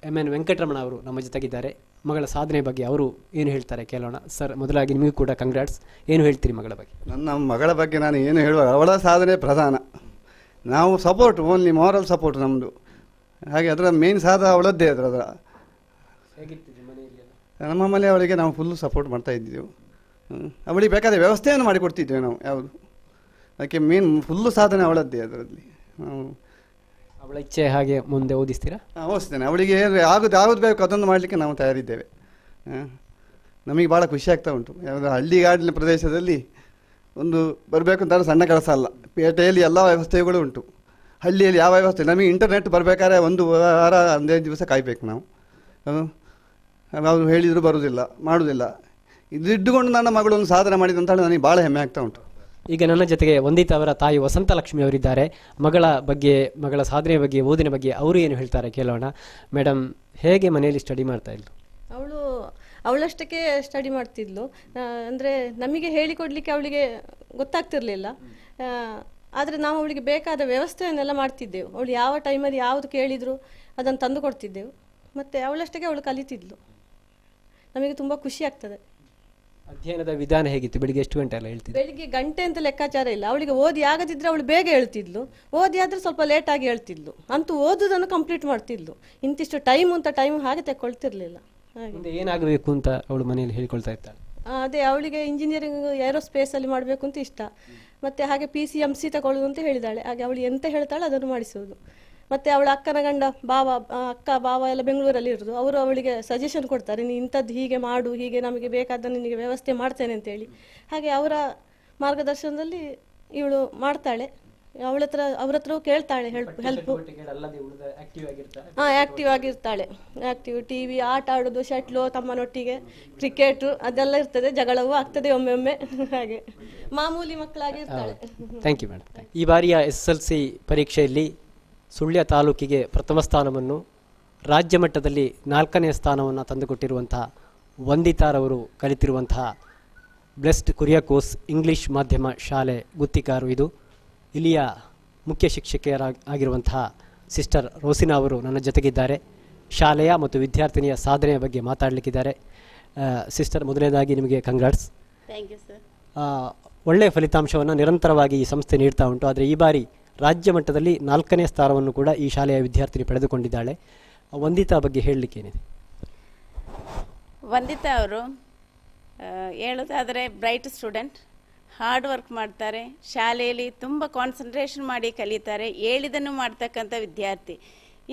MN ವೆಂಕಟರಮಣ ಅವರು ನಮ್ಮ ಜೊತೆಗಿದ್ದಾರೆ. ಮಗಳ ಸಾಧನೆ ಬಗ್ಗೆ ಅವರು ಏನು ಹೇಳ್ತಾರೆ ಕೇಳೋಣ. ಸರ್, ಮೊದಲಾಗಿ ನಿಮಗೂ ಕೂಡ ಕಂಗ್ರಾಟ್ಸ್. ಏನು ಹೇಳ್ತೀರಿ ಮಗಳ ಬಗ್ಗೆ? ನನ್ನ ಮಗಳ ಬಗ್ಗೆ ನಾನು ಏನು ಹೇಳುವ, ಅವಳ ಸಾಧನೆ ಪ್ರಧಾನ. ನಾವು ಸಪೋರ್ಟ್, ಓನ್ಲಿ ಮಾರಲ್ ಸಪೋರ್ಟ್ ನಮ್ಮದು. ಹಾಗೆ ಅದರ ಮೇನ್ ಸಾಧನ ಅವಳದ್ದೇ. ಅದರ ನಮ್ಮ ಮನೆ ಅವಳಿಗೆ ನಾವು ಫುಲ್ಲು ಸಪೋರ್ಟ್ ಮಾಡ್ತಾ ಇದ್ದೀವಿ. ಅವಳಿಗೆ ಬೇಕಾದ ವ್ಯವಸ್ಥೆಯನ್ನು ಮಾಡಿಕೊಡ್ತಿದ್ದೇವೆ ನಾವು. ಯಾವುದು ಅದಕ್ಕೆ ಮೇನ್ ಫುಲ್ಲು ಸಾಧನೆ ಅವಳದ್ದೇ. ಅದರಲ್ಲಿ ನಾವು ಅವಳ ಇಚ್ಛೆ ಹಾಗೆ ಮುಂದೆ ಓದಿಸ್ತೀರಾ? ಓದಿಸ್ತೇನೆ. ಅವಳಿಗೆ ಯಾವುದು ಬೇಕು ಅದನ್ನು ಮಾಡಲಿಕ್ಕೆ ನಾವು ತಯಾರಿದ್ದೇವೆ. ನಮಗೆ ಭಾಳ ಖುಷಿ ಆಗ್ತಾ ಉಂಟು. ಯಾವುದು ಹಳ್ಳಿಗಾಡಿನ ಪ್ರದೇಶದಲ್ಲಿ ಒಂದು ಬರಬೇಕು ಅಂತ ಸಣ್ಣ ಕೆಲಸ ಅಲ್ಲ. ಪೇಟೆಯಲ್ಲಿ ಎಲ್ಲ ವ್ಯವಸ್ಥೆಗಳು ಉಂಟು. ಹಳ್ಳಿಯಲ್ಲಿ ಯಾವ ವ್ಯವಸ್ಥೆ, ನಮಗೆ ಇಂಟರ್ನೆಟ್ ಬರಬೇಕಾದ್ರೆ 1 ವಾರ 15 ದಿವಸ ಕಾಯಬೇಕು ನಾವು. ನಾವು ಹೇಳಿದರೂ ಬರುವುದಿಲ್ಲ, ಮಾಡುವುದಿಲ್ಲ. ಇದು ಇಟ್ಟುಕೊಂಡು ನನ್ನ ಮಗಳೊಂದು ಸಾಧನೆ ಮಾಡಿದಂತ ನನಗೆ ಭಾಳ ಹೆಮ್ಮೆ ಆಗ್ತಾ ಉಂಟು. ಈಗ ನನ್ನ ಜೊತೆಗೆ ವಂದಿತಾ ಅವರ ತಾಯಿ ವಸಂತಲಕ್ಷ್ಮಿ ಅವರಿದ್ದಾರೆ. ಮಗಳ ಬಗ್ಗೆ, ಮಗಳ ಸಾಧನೆ ಬಗ್ಗೆ, ಓದಿನ ಬಗ್ಗೆ ಅವರು ಏನು ಹೇಳ್ತಾರೆ ಕೇಳೋಣ. ಮೇಡಮ್, ಹೇಗೆ ಮನೆಯಲ್ಲಿ ಸ್ಟಡಿ ಮಾಡ್ತಾ ಇದ್ಲು? ಅವಳಷ್ಟಕ್ಕೆ ಸ್ಟಡಿ ಮಾಡ್ತಿದ್ಲು. ಅಂದರೆ ನಮಗೆ ಹೇಳಿಕೊಡ್ಲಿಕ್ಕೆ ಅವಳಿಗೆ ಗೊತ್ತಾಗ್ತಿರ್ಲಿಲ್ಲ. ಆದರೆ ನಾವು ಅವಳಿಗೆ ಬೇಕಾದ ವ್ಯವಸ್ಥೆಯನ್ನೆಲ್ಲ ಮಾಡ್ತಿದ್ದೆವು. ಅವಳು ಯಾವ ಟೈಮಲ್ಲಿ ಯಾವುದು ಕೇಳಿದ್ರು ಅದನ್ನು ತಂದು ಕೊಡ್ತಿದ್ದೆವು. ಮತ್ತು ಅವಳಷ್ಟಕ್ಕೆ ಅವಳು ಕಲಿತಿದ್ಲು. ನಮಗೆ ತುಂಬ ಖುಷಿ ಆಗ್ತದೆ. ಅಧ್ಯಯನದ ವಿಧಾನ ಹೇಗಿತ್ತು? ಬೆಳಿಗ್ಗೆ ಎಷ್ಟು ಗಂಟೆ ಎಲ್ಲ ಹೇಳ್ತಿದ್ದೆ? ಬೆಳಿಗ್ಗೆ ಗಂಟೆ ಅಂತ ಲೆಕ್ಕಾಚಾರ ಇಲ್ಲ. ಅವಳಿಗೆ ಓದಿ ಆಗದಿದ್ದರೆ ಅವಳು ಬೇಗ ಹೇಳ್ತಿದ್ಲು, ಓದಿ ಆದರೆ ಸ್ವಲ್ಪ ಲೇಟಾಗಿ ಹೇಳ್ತಿದ್ಲು. ಅಂತೂ ಓದುದನ್ನು ಕಂಪ್ಲೀಟ್ ಮಾಡ್ತಿದ್ಲು. ಇಂತಿಷ್ಟು ಟೈಮ್ ಅಂತ ಟೈಮ್ ಹಾಗೆ ತಗೊಳ್ತಿರ್ಲಿಲ್ಲ. ಹಾಗೆ ಏನಾಗಬೇಕು ಅಂತ ಅವಳು ಮನೆಯಲ್ಲಿ ಹೇಳಿಕೊಳ್ತಾ ಇದ್ದಾಳೆ? ಅದೇ, ಅವಳಿಗೆ ಇಂಜಿನಿಯರಿಂಗ್ ಏರೋಸ್ಪೇಸಲ್ಲಿ ಮಾಡಬೇಕು ಅಂತ ಇಷ್ಟ. ಮತ್ತು ಹಾಗೆ PCMC ತಗೊಳ್ಳೋದು ಅಂತ ಹೇಳಿದಾಳೆ. ಹಾಗೆ ಅವಳು ಎಂತ ಹೇಳ್ತಾಳೆ ಅದನ್ನು ಮಾಡಿಸೋದು. ಮತ್ತು ಅವಳ ಅಕ್ಕನ ಗಂಡ ಅಕ್ಕ ಬಾವ ಎಲ್ಲ ಬೆಂಗಳೂರಲ್ಲಿ ಇರೋದು. ಅವರು ಅವಳಿಗೆ ಸಜೆಷನ್ ಕೊಡ್ತಾರೆ, ನೀನು ಇಂಥದ್ದು ಹೀಗೆ ಮಾಡು, ಹೀಗೆ ನಮಗೆ ಬೇಕಾದ್ದನ್ನು ನಿನಗೆ ವ್ಯವಸ್ಥೆ ಮಾಡ್ತೇನೆ ಅಂತೇಳಿ. ಹಾಗೆ ಅವರ ಮಾರ್ಗದರ್ಶನದಲ್ಲಿ ಇವಳು ಮಾಡ್ತಾಳೆ. ಅವ್ರ ಹತ್ರ ಕೇಳ್ತಾಳೆ ಹೆಲ್ಪು. ಆ್ಯಕ್ಟಿವ್ ಆಗಿರ್ತಾಳೆ. ಆ್ಯಕ್ಟಿವ್, TV ಆಟ ಆಡೋದು, ಶಟ್ಲು, ತಮ್ಮನೊಟ್ಟಿಗೆ ಕ್ರಿಕೆಟು ಅದೆಲ್ಲ ಇರ್ತದೆ. ಜಗಳವೂ ಆಗ್ತದೆ ಒಮ್ಮೊಮ್ಮೆ. ಹಾಗೆ ಮಾಮೂಲಿ ಮಕ್ಕಳಾಗಿರ್ತಾಳೆ. Thank you madam. ಈ ಬಾರಿಯ SSLC ಪರೀಕ್ಷೆಯಲ್ಲಿ ಸುಳ್ಯ ತಾಲೂಕಿಗೆ ಪ್ರಥಮ ಸ್ಥಾನವನ್ನು, ರಾಜ್ಯ ಮಟ್ಟದಲ್ಲಿ 4ನೇ ಸ್ಥಾನವನ್ನು ತಂದುಕೊಟ್ಟಿರುವಂತಹ ವಂದಿತಾರವರು ಕಲಿತಿರುವಂತಹ ಬ್ಲೆಸ್ಡ್ ಕುರಿಯಾಕೋಸ್ ಇಂಗ್ಲಿಷ್ ಮಾಧ್ಯಮ ಶಾಲೆ ಗುತ್ತಿಕಾರು. ಇದು ಇಲ್ಲಿಯ ಮುಖ್ಯ ಶಿಕ್ಷಕಿಯರಾಗಿರುವಂತಹ ಸಿಸ್ಟರ್ ರೋಸಿನಾ ಅವರು ನನ್ನ ಜೊತೆಗಿದ್ದಾರೆ. ಶಾಲೆಯ ಮತ್ತು ವಿದ್ಯಾರ್ಥಿನಿಯ ಸಾಧನೆಯ ಬಗ್ಗೆ ಮಾತಾಡಲಿಕ್ಕಿದ್ದಾರೆ. ಸಿಸ್ಟರ್, ಮೊದಲನೇದಾಗಿ ನಿಮಗೆ ಕಂಗ್ರಾಟ್ಸ್. Thank you sir. ಒಳ್ಳೆಯ ಫಲಿತಾಂಶವನ್ನು ನಿರಂತರವಾಗಿ ಈ ಸಂಸ್ಥೆ ನೀಡ್ತಾ ಉಂಟು. ಆದರೆ ಈ ಬಾರಿ ರಾಜ್ಯ ಮಟ್ಟದಲ್ಲಿ 4ನೇ ಸ್ಥಾನವನ್ನು ಕೂಡ ಈ ಶಾಲೆಯ ವಿದ್ಯಾರ್ಥಿನಿ ಪಡೆದುಕೊಂಡಿದ್ದಾಳೆ. ವಂದಿತಾ ಬಗ್ಗೆ ಹೇಳಲಿಕ್ಕೇನಿದೆ? ವಂದಿತಾ ಅವರು ಹೇಳೋದಾದರೆ ಬ್ರೈಟ್ ಸ್ಟೂಡೆಂಟ್, ಹಾರ್ಡ್ ವರ್ಕ್ ಮಾಡ್ತಾರೆ. ಶಾಲೆಯಲ್ಲಿ ತುಂಬ ಕಾನ್ಸಂಟ್ರೇಷನ್ ಮಾಡಿ ಕಲಿತಾರೆ. ಹೇಳಿದನ್ನು ಮಾಡ್ತಕ್ಕಂಥ ವಿದ್ಯಾರ್ಥಿ.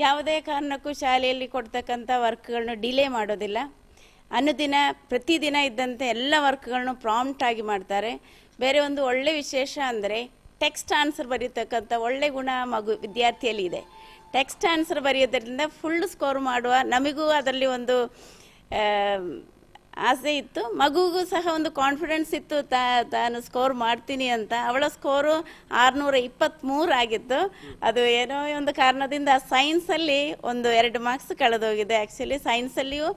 ಯಾವುದೇ ಕಾರಣಕ್ಕೂ ಶಾಲೆಯಲ್ಲಿ ಕೊಡ್ತಕ್ಕಂಥ ವರ್ಕ್ಗಳನ್ನು ಡಿಲೇ ಮಾಡೋದಿಲ್ಲ. ಅನುದಿನ ಪ್ರತಿದಿನ ಇದ್ದಂತೆ ಎಲ್ಲ ವರ್ಕ್ಗಳನ್ನು ಪ್ರಾಂಪ್ಟ್ ಆಗಿ ಮಾಡ್ತಾರೆ. ಬೇರೆ ಒಂದು ಒಳ್ಳೆ ವಿಶೇಷ ಅಂದರೆ ಟೆಕ್ಸ್ಟ್ ಆನ್ಸರ್ ಬರೆಯತಕ್ಕಂಥ ಒಳ್ಳೆ ಗುಣ ವಿದ್ಯಾರ್ಥಿಯಲ್ಲಿ ಇದೆ. ಟೆಕ್ಸ್ಟ್ ಆನ್ಸರ್ ಬರೆಯೋದ್ರಿಂದ ಫುಲ್ ಸ್ಕೋರ್ ಮಾಡುವ ನಮಗೂ ಅದರಲ್ಲಿ ಒಂದು ಆಸೆ ಇತ್ತು. ಮಗುವಿಗೂ ಸಹ ಒಂದು ಕಾನ್ಫಿಡೆನ್ಸ್ ಇತ್ತು, ತಾನು ಸ್ಕೋರ್ ಮಾಡ್ತೀನಿ ಅಂತ. ಅವಳ ಸ್ಕೋರು 623 ಆಗಿತ್ತು. ಅದು ಏನೋ ಒಂದು ಕಾರಣದಿಂದ ಸೈನ್ಸಲ್ಲಿ ಒಂದು 2 ಮಾರ್ಕ್ಸ್ ಕಳೆದೋಗಿದೆ. ಆ್ಯಕ್ಚುಲಿ ಸೈನ್ಸಲ್ಲಿಯೂ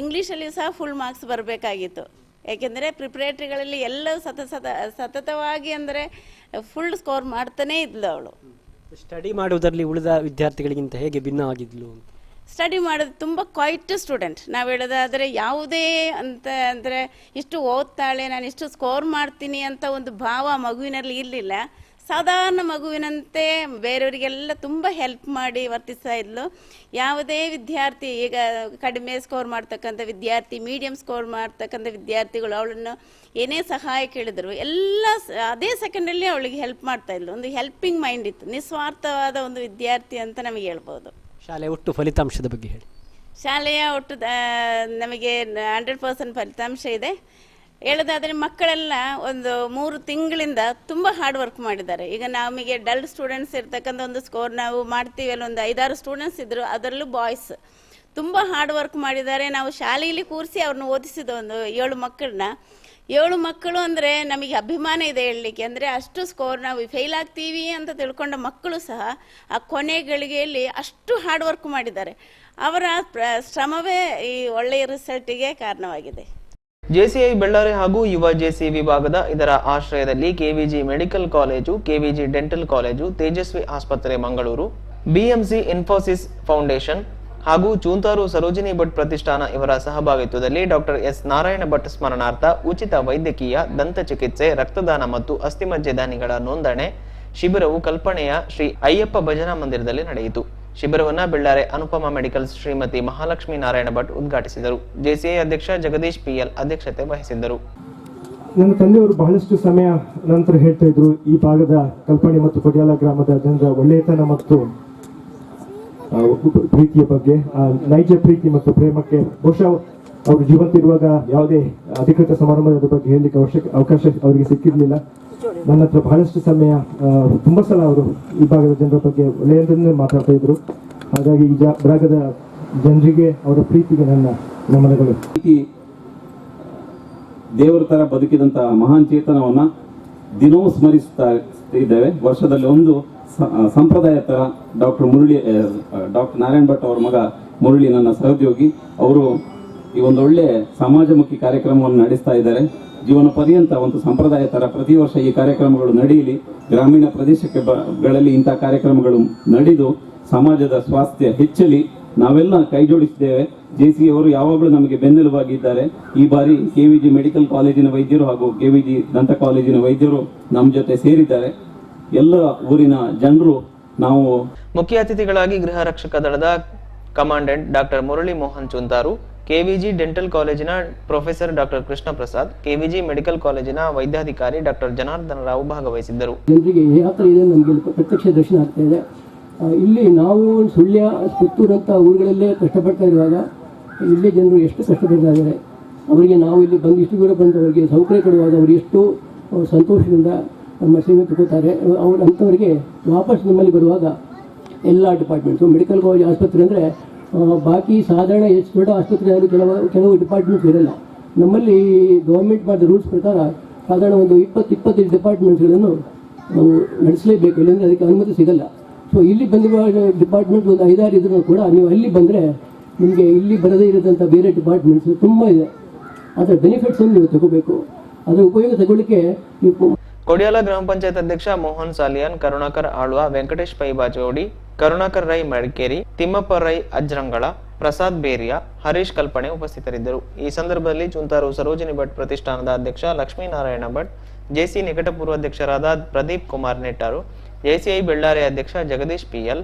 ಇಂಗ್ಲೀಷಲ್ಲಿಯೂ ಸಹ ಫುಲ್ ಮಾರ್ಕ್ಸ್ ಬರಬೇಕಾಗಿತ್ತು. ಏಕೆಂದರೆ ಪ್ರಿಪ್ರೇಟ್ರಿಗಳಲ್ಲಿ ಎಲ್ಲವೂ ಸತತವಾಗಿ ಅಂದರೆ ಫುಲ್ ಸ್ಕೋರ್ ಮಾಡ್ತಾನೇ ಇದ್ಲು ಅವಳು. ಸ್ಟಡಿ ಮಾಡುವುದರಲ್ಲಿ ಉಳಿದ ವಿದ್ಯಾರ್ಥಿಗಳಿಗಿಂತ ಹೇಗೆ ಭಿನ್ನವಾಗಿದ್ಲು? ಸ್ಟಡಿ ಮಾಡೋದು ತುಂಬ ಕ್ವೈಟ್ ಸ್ಟೂಡೆಂಟ್. ನಾವು ಹೇಳೋದಾದರೆ ಯಾವುದೇ ಅಂತ ಅಂದರೆ ಇಷ್ಟು ಓದ್ತಾಳೆ, ನಾನು ಇಷ್ಟು ಸ್ಕೋರ್ ಮಾಡ್ತೀನಿ ಅಂತ ಒಂದು ಭಾವ ಮಗುವಿನಲ್ಲಿ ಇರಲಿಲ್ಲ. ಸಾಧಾರಣ ಮಗುವಿನಂತೆ ಬೇರೆಯವರಿಗೆಲ್ಲ ತುಂಬ ಹೆಲ್ಪ್ ಮಾಡಿ ವರ್ತಿಸ್ತಾ ಇದ್ಲು. ಯಾವುದೇ ವಿದ್ಯಾರ್ಥಿ, ಈಗ ಕಡಿಮೆ ಸ್ಕೋರ್ ಮಾಡ್ತಕ್ಕಂಥ ವಿದ್ಯಾರ್ಥಿ, ಮೀಡಿಯಮ್ ಸ್ಕೋರ್ ಮಾಡ್ತಕ್ಕಂಥ ವಿದ್ಯಾರ್ಥಿಗಳು ಅವಳನ್ನು ಏನೇ ಸಹಾಯ ಕೇಳಿದ್ರು ಎಲ್ಲ ಅದೇ ಸೆಕೆಂಡಲ್ಲಿ ಅವಳಿಗೆ ಹೆಲ್ಪ್ ಮಾಡ್ತಾ ಇದ್ಲು. ಒಂದು ಹೆಲ್ಪಿಂಗ್ ಮೈಂಡ್ ಇತ್ತು. ನಿಸ್ವಾರ್ಥವಾದ ಒಂದು ವಿದ್ಯಾರ್ಥಿ ಅಂತ ನಮಗೆ ಹೇಳ್ಬೋದು. ಶಾಲೆ ಒಟ್ಟು ಫಲಿತಾಂಶದ ಬಗ್ಗೆ ಹೇಳಿ. ಶಾಲೆಯ ಒಟ್ಟು ನಮಗೆ 100% ಫಲಿತಾಂಶ ಇದೆ. ಹೇಳೋದಾದರೆ ಮಕ್ಕಳೆಲ್ಲ ಒಂದು 3 ತಿಂಗಳಿಂದ ತುಂಬ ಹಾರ್ಡ್ ವರ್ಕ್ ಮಾಡಿದ್ದಾರೆ. ಈಗ ನಮಗೆ ಡಲ್ ಸ್ಟೂಡೆಂಟ್ಸ್ ಇರ್ತಕ್ಕಂಥ ಒಂದು ಸ್ಕೋರ್ ನಾವು ಮಾಡ್ತೀವಿ, ಅಲ್ಲಿ ಒಂದು 5-6 ಸ್ಟೂಡೆಂಟ್ಸ್ ಇದ್ದರು, ಅದರಲ್ಲೂ ಬಾಯ್ಸ್ ತುಂಬ ಹಾರ್ಡ್ ವರ್ಕ್ ಮಾಡಿದ್ದಾರೆ. ನಾವು ಶಾಲೆಯಲ್ಲಿ ಕೂರಿಸಿ ಅವ್ರನ್ನ ಓದಿಸಿದ ಒಂದು 7 ಮಕ್ಕಳನ್ನ. 7 ಮಕ್ಕಳು ಅಂದರೆ ನಮಗೆ ಅಭಿಮಾನ ಇದೆ ಹೇಳಲಿಕ್ಕೆ. ಅಂದರೆ ಅಷ್ಟು ಸ್ಕೋರ್ ನಾವು ಫೇಲ್ ಆಗ್ತೀವಿ ಅಂತ ತಿಳ್ಕೊಂಡ ಮಕ್ಕಳು ಸಹ ಆ ಕೊನೆ ಗಳಿಗೆಯಲ್ಲಿ ಅಷ್ಟು ಹಾರ್ಡ್ ವರ್ಕ್ ಮಾಡಿದ್ದಾರೆ. ಅವರ ಶ್ರಮವೇ ಈ ಒಳ್ಳೆಯ ರಿಸಲ್ಟಿಗೆ ಕಾರಣವಾಗಿದೆ. ಜೆಸಿಐ ಬೆಳ್ಳಾರೆ ಹಾಗೂ ಯುವ ಜೆಸಿ ವಿಭಾಗದ ಇದರ ಆಶ್ರಯದಲ್ಲಿ KVG medical college, KVG dental college, Tejaswi ಆಸ್ಪತ್ರೆ ಮಂಗಳೂರು, ಬಿಎಂಸಿ ಇನ್ಫೋಸಿಸ್ ಫೌಂಡೇಶನ್ ಹಾಗೂ ಚೂಂತಾರು ಸರೋಜಿನಿ ಭಟ್ ಪ್ರತಿಷ್ಠಾನ ಇವರ ಸಹಭಾಗಿತ್ವದಲ್ಲಿ ಡಾಕ್ಟರ್ ಎಸ್ ನಾರಾಯಣ ಭಟ್ ಸ್ಮರಣಾರ್ಥ ಉಚಿತ ವೈದ್ಯಕೀಯ, ದಂತ ಚಿಕಿತ್ಸೆ, ರಕ್ತದಾನ ಮತ್ತು ಅಸ್ಥಿಮಜ್ಜೆ ದಾನಿಗಳ ನೋಂದಣೆ ಶಿಬಿರವು ಕಲ್ಪನೆಯ ಶ್ರೀ ಅಯ್ಯಪ್ಪ ಭಜನಾ ಮಂದಿರದಲ್ಲಿ ನಡೆಯಿತು. ಶಿಬಿರವನ್ನು ಬೆಳ್ಳಾರೆ ಅನುಪಮ ಮೆಡಿಕಲ್ಸ್ ಶ್ರೀಮತಿ ಮಹಾಲಕ್ಷ್ಮೀ ನಾರಾಯಣ ಭಟ್ ಉದ್ಘಾಟಿಸಿದರು. ಜೆಸಿಐ ಅಧ್ಯಕ್ಷ ಜಗದೀಶ್ PL ಅಧ್ಯಕ್ಷತೆ ವಹಿಸಿದ್ದರು. ನನ್ನ ತಂದೆಯವರು ಬಹಳಷ್ಟು ಸಮಯ ನಂತರ ಹೇಳ್ತಾ ಇದ್ರು, ಈ ಭಾಗದ ಕಲ್ಪನೆ ಮತ್ತು ಕೊಡಿಯಾಲ ಗ್ರಾಮದ ಜನರ ಒಳ್ಳೆಯತನ ಮತ್ತು ಪ್ರೀತಿಯ ಬಗ್ಗೆ, ನೈಜ ಪ್ರೀತಿ ಮತ್ತು ಪ್ರೇಮಕ್ಕೆ ಬಹುಶಃ ಅವರು ಜೀವಂತ ಇರುವಾಗ ಯಾವುದೇ ಅಧಿಕೃತ ಸಮಾರಂಭದ ಬಗ್ಗೆ ಹೇಳಲಿಕ್ಕೆ ಅವಕಾಶ ಅವರಿಗೆ ಸಿಕ್ಕಿರಲಿಲ್ಲ. ನನ್ನ ಹತ್ರ ಬಹಳಷ್ಟು ಸಮಯ ತುಂಬ ಸಲ ಅವರು ಈ ಭಾಗದ ಜನರ ಬಗ್ಗೆ ಒಳ್ಳೆಯದನ್ನೇ ಮಾತಾಡ್ತಾ ಇದ್ರು. ಹಾಗಾಗಿ ಈ ಭಾಗದ ಜನರಿಗೆ ಅವರ ಪ್ರೀತಿಗೆ ನನ್ನ ನಮನಗಳು. ದೇವರ ತರ ಬದುಕಿದಂತಹ ಮಹಾನ್ ಚೇತನವನ್ನ ದಿನವೂ ಸ್ಮರಿಸ್ತಾ ಇದ್ದೇವೆ. ವರ್ಷದಲ್ಲಿ ಒಂದು ಸಂಪ್ರದಾಯ ತರ ಡಾಕ್ಟರ್ ನಾರಾಯಣ ಭಟ್ ಅವರ ಮಗ ಮುರಳಿ ನನ್ನ ಸಹೋದ್ಯೋಗಿ, ಅವರು ಈ ಒಂದು ಒಳ್ಳೆ ಸಮಾಜಮುಖಿ ಕಾರ್ಯಕ್ರಮವನ್ನು ನಡೆಸ್ತಾ ಇದ್ದಾರೆ. ಜೀವನ ಪರ್ಯಂತ ಒಂದು ಸಂಪ್ರದಾಯ ತರ ಪ್ರತಿ ವರ್ಷ ಈ ಕಾರ್ಯಕ್ರಮಗಳು ನಡೆಯಲಿ, ಗ್ರಾಮೀಣ ಪ್ರದೇಶಗಳಲ್ಲಿ ಇಂಥ ಕಾರ್ಯಕ್ರಮಗಳು ನಡೆದು ಸಮಾಜದ ಸ್ವಾಸ್ಥ್ಯ ಹೆಚ್ಚಲಿ ನಾವೆಲ್ಲ ಕೈ ಜೋಡಿಸಿದ್ದೇವೆ. ಜೆಸಿ ಅವರು ಯಾವಾಗಲೂ ನಮಗೆ ಬೆನ್ನೆಲುಬಾಗಿದ್ದಾರೆ. ಈ ಬಾರಿ ಕೆವಿಜಿ ಮೆಡಿಕಲ್ ಕಾಲೇಜಿನ ವೈದ್ಯರು ಹಾಗೂ ಕೆವಿಜಿ ದಂತ ಕಾಲೇಜಿನ ವೈದ್ಯರು ನಮ್ಮ ಜೊತೆ ಸೇರಿದ್ದಾರೆ. ಎಲ್ಲ ಊರಿನ ಜನರು ನಾವು ಮುಖ್ಯ ಅತಿಥಿಗಳಾಗಿ ಗೃಹ ರಕ್ಷಕ ದಳದ commandant doctor Murali Mohan Chuntaru, KVG dental ಕಾಲೇಜಿನ professor doctor Krishna Prasad, KVG medical ಕಾಲೇಜಿನ ವೈದ್ಯಾಧಿಕಾರಿ ಡಾಕ್ಟರ್ ಜನಾರ್ದನ ರಾವ್ ಭಾಗವಹಿಸಿದ್ದರು. ಜನರಿಗೆ ಯಾವ ಥರ ಇದೆ ನಮಗೆ ಪ್ರತ್ಯಕ್ಷ ದರ್ಶನ ಆಗ್ತಾ ಇದೆ. ಇಲ್ಲಿ ನಾವು ಸುಳ್ಯ, ಪುತ್ತೂರು ಅಂತ ಊರುಗಳಲ್ಲೇ ಕಷ್ಟಪಡ್ತಾ ಇರುವಾಗ ಇಲ್ಲಿ ಜನರು ಎಷ್ಟು ಕಷ್ಟಪಡ್ತಾ ಇದ್ದಾರೆ. ಅವರಿಗೆ ನಾವು ಇಲ್ಲಿ ಬಂದು ಇಷ್ಟು ದೂರ ಬಂದು ಅವರಿಗೆ ಸೌಕರ್ಯ ಕೊಡುವಾಗ ಅವರು ಎಷ್ಟು ಸಂತೋಷದಿಂದ ನಮ್ಮ ಸೇವೆ ತಗೋತಾರೆ. ಅವ್ರು ಅಂಥವರಿಗೆ ವಾಪಸ್ ನಮ್ಮಲ್ಲಿ ಬರುವಾಗ ಎಲ್ಲ ಡಿಪಾರ್ಟ್ಮೆಂಟ್ಸು, ಮೆಡಿಕಲ್ ಕಾಲೇಜ್ ಆಸ್ಪತ್ರೆ ಅಂದರೆ ಬಾಕಿ ಸಾಧಾರಣ ಎಷ್ಟು ದೊಡ್ಡ ಆಸ್ಪತ್ರೆಯಲ್ಲಿ ಕೆಲವು ಡಿಪಾರ್ಟ್ಮೆಂಟ್ಸ್ ಇರಲ್ಲ. ನಮ್ಮಲ್ಲಿ ಗೌರ್ಮೆಂಟ್ ಮಾಡಿದ ರೂಲ್ಸ್ ಪ್ರಕಾರ ಸಾಧಾರಣ ಒಂದು 20-25 ಡಿಪಾರ್ಟ್ಮೆಂಟ್ಸ್ಗಳನ್ನು ನಾವು ನಡೆಸಲೇಬೇಕು, ಇಲ್ಲಾಂದರೆ ಅದಕ್ಕೆ ಅನುಮತಿ ಸಿಗಲ್ಲ. ಸೊ ಇಲ್ಲಿ ಬಂದಿರುವ ಡಿಪಾರ್ಟ್ಮೆಂಟ್ ಒಂದು 5-6 ಇದ್ರೂ ಕೂಡ ನೀವು ಅಲ್ಲಿ ಬಂದರೆ ನಿಮಗೆ ಇಲ್ಲಿ ಬರದೇ ಇರೋದಂಥ ಬೇರೆ ಡಿಪಾರ್ಟ್ಮೆಂಟ್ಸ್ ತುಂಬ ಇದೆ. ಅದರ ಬೆನಿಫಿಟ್ಸನ್ನು ನೀವು ತಗೋಬೇಕು. ಅದರ ಉಪಯೋಗ ತಗೊಳ್ಳಿಕ್ಕೆ ನೀವು ಕೊಡಿಯಾಲ ಗ್ರಾಮ ಪಂಚಾಯತ್ ಅಧ್ಯಕ್ಷ ಮೋಹನ್ ಸಾಲಿಯಾನ್, ಕರುಣಾಕರ್ ಆಳ್ವ, ವೆಂಕಟೇಶ್ ಪೈ ಬಾಜೋಡಿ, ಕರುಣಾಕರ್ ರೈ ಮಡಿಕೇರಿ, ತಿಮ್ಮಪ್ಪ ರೈ ಅಜ್ರಂಗಳ, ಪ್ರಸಾದ್ ಬೇರಿಯಾ, ಹರೀಶ್ ಕಲ್ಪನೆ ಉಪಸ್ಥಿತರಿದ್ದರು. ಈ ಸಂದರ್ಭದಲ್ಲಿ ಚುಂತಾರು ಸರೋಜಿನಿ ಭಟ್ ಪ್ರತಿಷ್ಠಾನದ ಅಧ್ಯಕ್ಷ ಲಕ್ಷ್ಮೀನಾರಾಯಣ ಭಟ್, ಜೆಸಿ ನಿಕಟಪೂರ್ವ ಅಧ್ಯಕ್ಷರಾದ ಪ್ರದೀಪ್ ಕುಮಾರ್ ನೆಟ್ಟಾರು, ಜೆಸಿಐ ಬೆಳ್ಳಾರೆ ಅಧ್ಯಕ್ಷ ಜಗದೀಶ್ PL,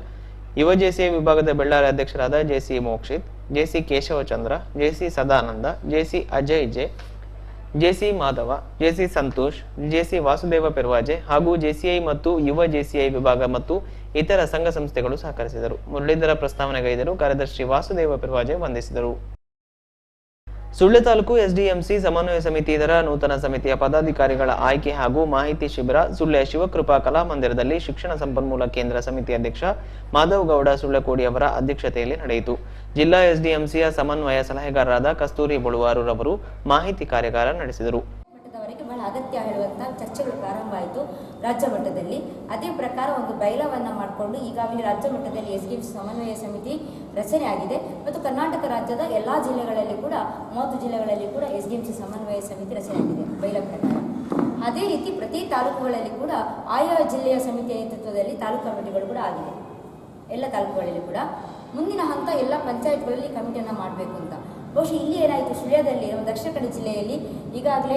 ಯುವ ಜೆಸಿಐ ವಿಭಾಗದ ಬೆಳ್ಳಾರೆ ಅಧ್ಯಕ್ಷರಾದ JC Mokshith, JC Keshavachandra, JC Sadananda, JC Ajay J, JC Madhava, JC Santosh, JC Vasudeva Pervaje ಹಾಗೂ ಜೆಸಿಐ ಮತ್ತು ಯುವ ಜೆಸಿಐ ವಿಭಾಗ ಮತ್ತು ಇತರ ಸಂಘ ಸಂಸ್ಥೆಗಳು ಸಹಕರಿಸಿದರು. ಮುರಳೀಧರ ಪ್ರಸ್ತಾವನೆಗೈದರು. ಕಾರ್ಯದರ್ಶಿ ವಾಸುದೇವ ಪೆರ್ವಾಜೆ ವಂದಿಸಿದರು. ಸುಳ್ಯ ತಾಲೂಕು ಎಸ್ಡಿಎಂಸಿ ಸಮನ್ವಯ ಸಮಿತಿ ಇದರ ನೂತನ ಸಮಿತಿಯ ಪದಾಧಿಕಾರಿಗಳ ಆಯ್ಕೆ ಹಾಗೂ ಮಾಹಿತಿ ಶಿಬಿರ ಸುಳ್ಯ ಶಿವಕೃಪಾ ಕಲಾಮಂದಿರದಲ್ಲಿ ಶಿಕ್ಷಣ ಸಂಪನ್ಮೂಲ ಕೇಂದ್ರ ಸಮಿತಿ ಅಧ್ಯಕ್ಷ ಮಾಧವ್ ಗೌಡ ಸುಳ್ಯಕೋಡಿ ಅವರ ಅಧ್ಯಕ್ಷತೆಯಲ್ಲಿ ನಡೆಯಿತು. ಜಿಲ್ಲಾ ಎಸ್ಡಿಎಂಸಿಯ ಸಮನ್ವಯ ಸಲಹೆಗಾರರಾದ ಕಸ್ತೂರಿ ಬಳುವಾರು ರವರು ಮಾಹಿತಿ ಕಾರ್ಯಾಗಾರ ನಡೆಸಿದರು. ಬಹಳ ಅಗತ್ಯ ಹೇಳುವಂಥ ಚರ್ಚೆಗಳು ಪ್ರಾರಂಭ ಆಯಿತು ರಾಜ್ಯ ಮಟ್ಟದಲ್ಲಿ. ಅದೇ ಪ್ರಕಾರ ಒಂದು ಬೈಲವನ್ನು ಮಾಡಿಕೊಂಡು ಈಗಾಗಲೇ ರಾಜ್ಯ ಮಟ್ಟದಲ್ಲಿ ಎಸ್ಡಿಎಂಸಿ ಸಮನ್ವಯ ಸಮಿತಿ ರಚನೆ ಆಗಿದೆ ಮತ್ತು ಕರ್ನಾಟಕ ರಾಜ್ಯದ ಎಲ್ಲ ಜಿಲ್ಲೆಗಳಲ್ಲಿ ಕೂಡ 30 ಜಿಲ್ಲೆಗಳಲ್ಲಿ ಕೂಡ ಎಸ್ಡಿಎಂಸಿ ಸಮನ್ವಯ ಸಮಿತಿ ರಚನೆ ಆಗಿದೆ ಬೈಲ ಪ್ರಕಾರ. ಅದೇ ರೀತಿ ಪ್ರತಿ ತಾಲೂಕುಗಳಲ್ಲಿ ಕೂಡ ಆಯಾ ಜಿಲ್ಲೆಯ ಸಮಿತಿಯ ನೇತೃತ್ವದಲ್ಲಿ ತಾಲೂಕು ಕಮಿಟಿಗಳು ಕೂಡ ಆಗಿದೆ. ಎಲ್ಲ ತಾಲೂಕುಗಳಲ್ಲಿ ಕೂಡ ಮುಂದಿನ ಹಂತ ಎಲ್ಲ ಪಂಚಾಯತ್ಗಳಲ್ಲಿ ಕಮಿಟಿಯನ್ನು ಮಾಡಬೇಕು ಅಂತ. ಬಹುಶಃ ಇಲ್ಲಿ ಏನಾಯಿತು, ಸುಳ್ಯದಲ್ಲಿ ನಮ್ಮ ದಕ್ಷಿಣ ಕನ್ನಡ ಜಿಲ್ಲೆಯಲ್ಲಿ ಈಗಾಗಲೇ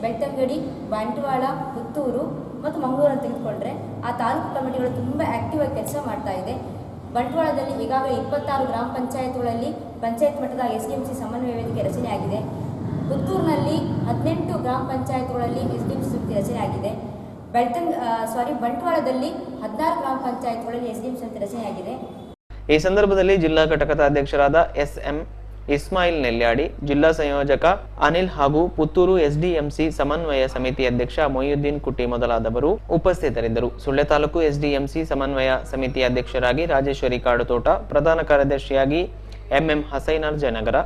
ಬೆಳ್ತಂಗಡಿ, ಬಂಟ್ವಾಳ, ಪುತ್ತೂರು ಮತ್ತು ಮಂಗಳೂರನ್ನು ತೆಗೆದುಕೊಂಡ್ರೆ ಆ ತಾಲೂಕು ಕಮಿಟಿಗಳು ತುಂಬ ಆ್ಯಕ್ಟಿವ್ ಆಗಿ ಕೆಲಸ ಮಾಡ್ತಾ ಇದೆ. ಬಂಟ್ವಾಳದಲ್ಲಿ ಈಗಾಗಲೇ 26 ಗ್ರಾಮ ಪಂಚಾಯತ್ಗಳಲ್ಲಿ ಪಂಚಾಯತ್ ಮಟ್ಟದ ಎಸ್ಡಿಎಂಸಿ ಸಮನ್ವಯ ವೇದಿಕೆ ರಚನೆ ಆಗಿದೆ. ಪುತ್ತೂರಿನಲ್ಲಿ 18 ಗ್ರಾಮ ಪಂಚಾಯತ್ಗಳಲ್ಲಿ ಎಸ್ಡಿಎಂಸಿ ಸಮಿತಿ ರಚನೆ ಆಗಿದೆ. ಬಂಟ್ವಾಳದಲ್ಲಿ 16 ಗ್ರಾಮ ಪಂಚಾಯತ್ಗಳಲ್ಲಿ ಎಸ್ಡಿಎಂಸಿ ಸಮಿತಿ ರಚನೆ ಆಗಿದೆ. ಈ ಸಂದರ್ಭದಲ್ಲಿ ಜಿಲ್ಲಾ ಘಟಕದ ಅಧ್ಯಕ್ಷರಾದ SM ಇಸ್ಮಾಯಿಲ್ ನೆಲ್ಯಾಡಿ, ಜಿಲ್ಲಾ ಸಂಯೋಜಕ ಅನಿಲ್ ಹಾಗೂ ಪುತ್ತೂರು ಎಸ್ಡಿಎಂಸಿ ಸಮನ್ವಯ ಸಮಿತಿ ಅಧ್ಯಕ್ಷ ಮೊಯ್ಯುದ್ದೀನ್ ಕುಟ್ಟಿ ಮೊದಲಾದವರು ಉಪಸ್ಥಿತರಿದ್ದರು. ಸುಳ್ಯ ತಾಲೂಕು ಎಸ್ಡಿಎಂಸಿ ಸಮನ್ವಯ ಸಮಿತಿ ಅಧ್ಯಕ್ಷರಾಗಿ ರಾಜೇಶ್ವರಿ ಕಾಡುತೋಟ, ಪ್ರಧಾನ ಕಾರ್ಯದರ್ಶಿಯಾಗಿ ಎಂಎಂ ಹಸೈನರ್ ಜಯನಗರ,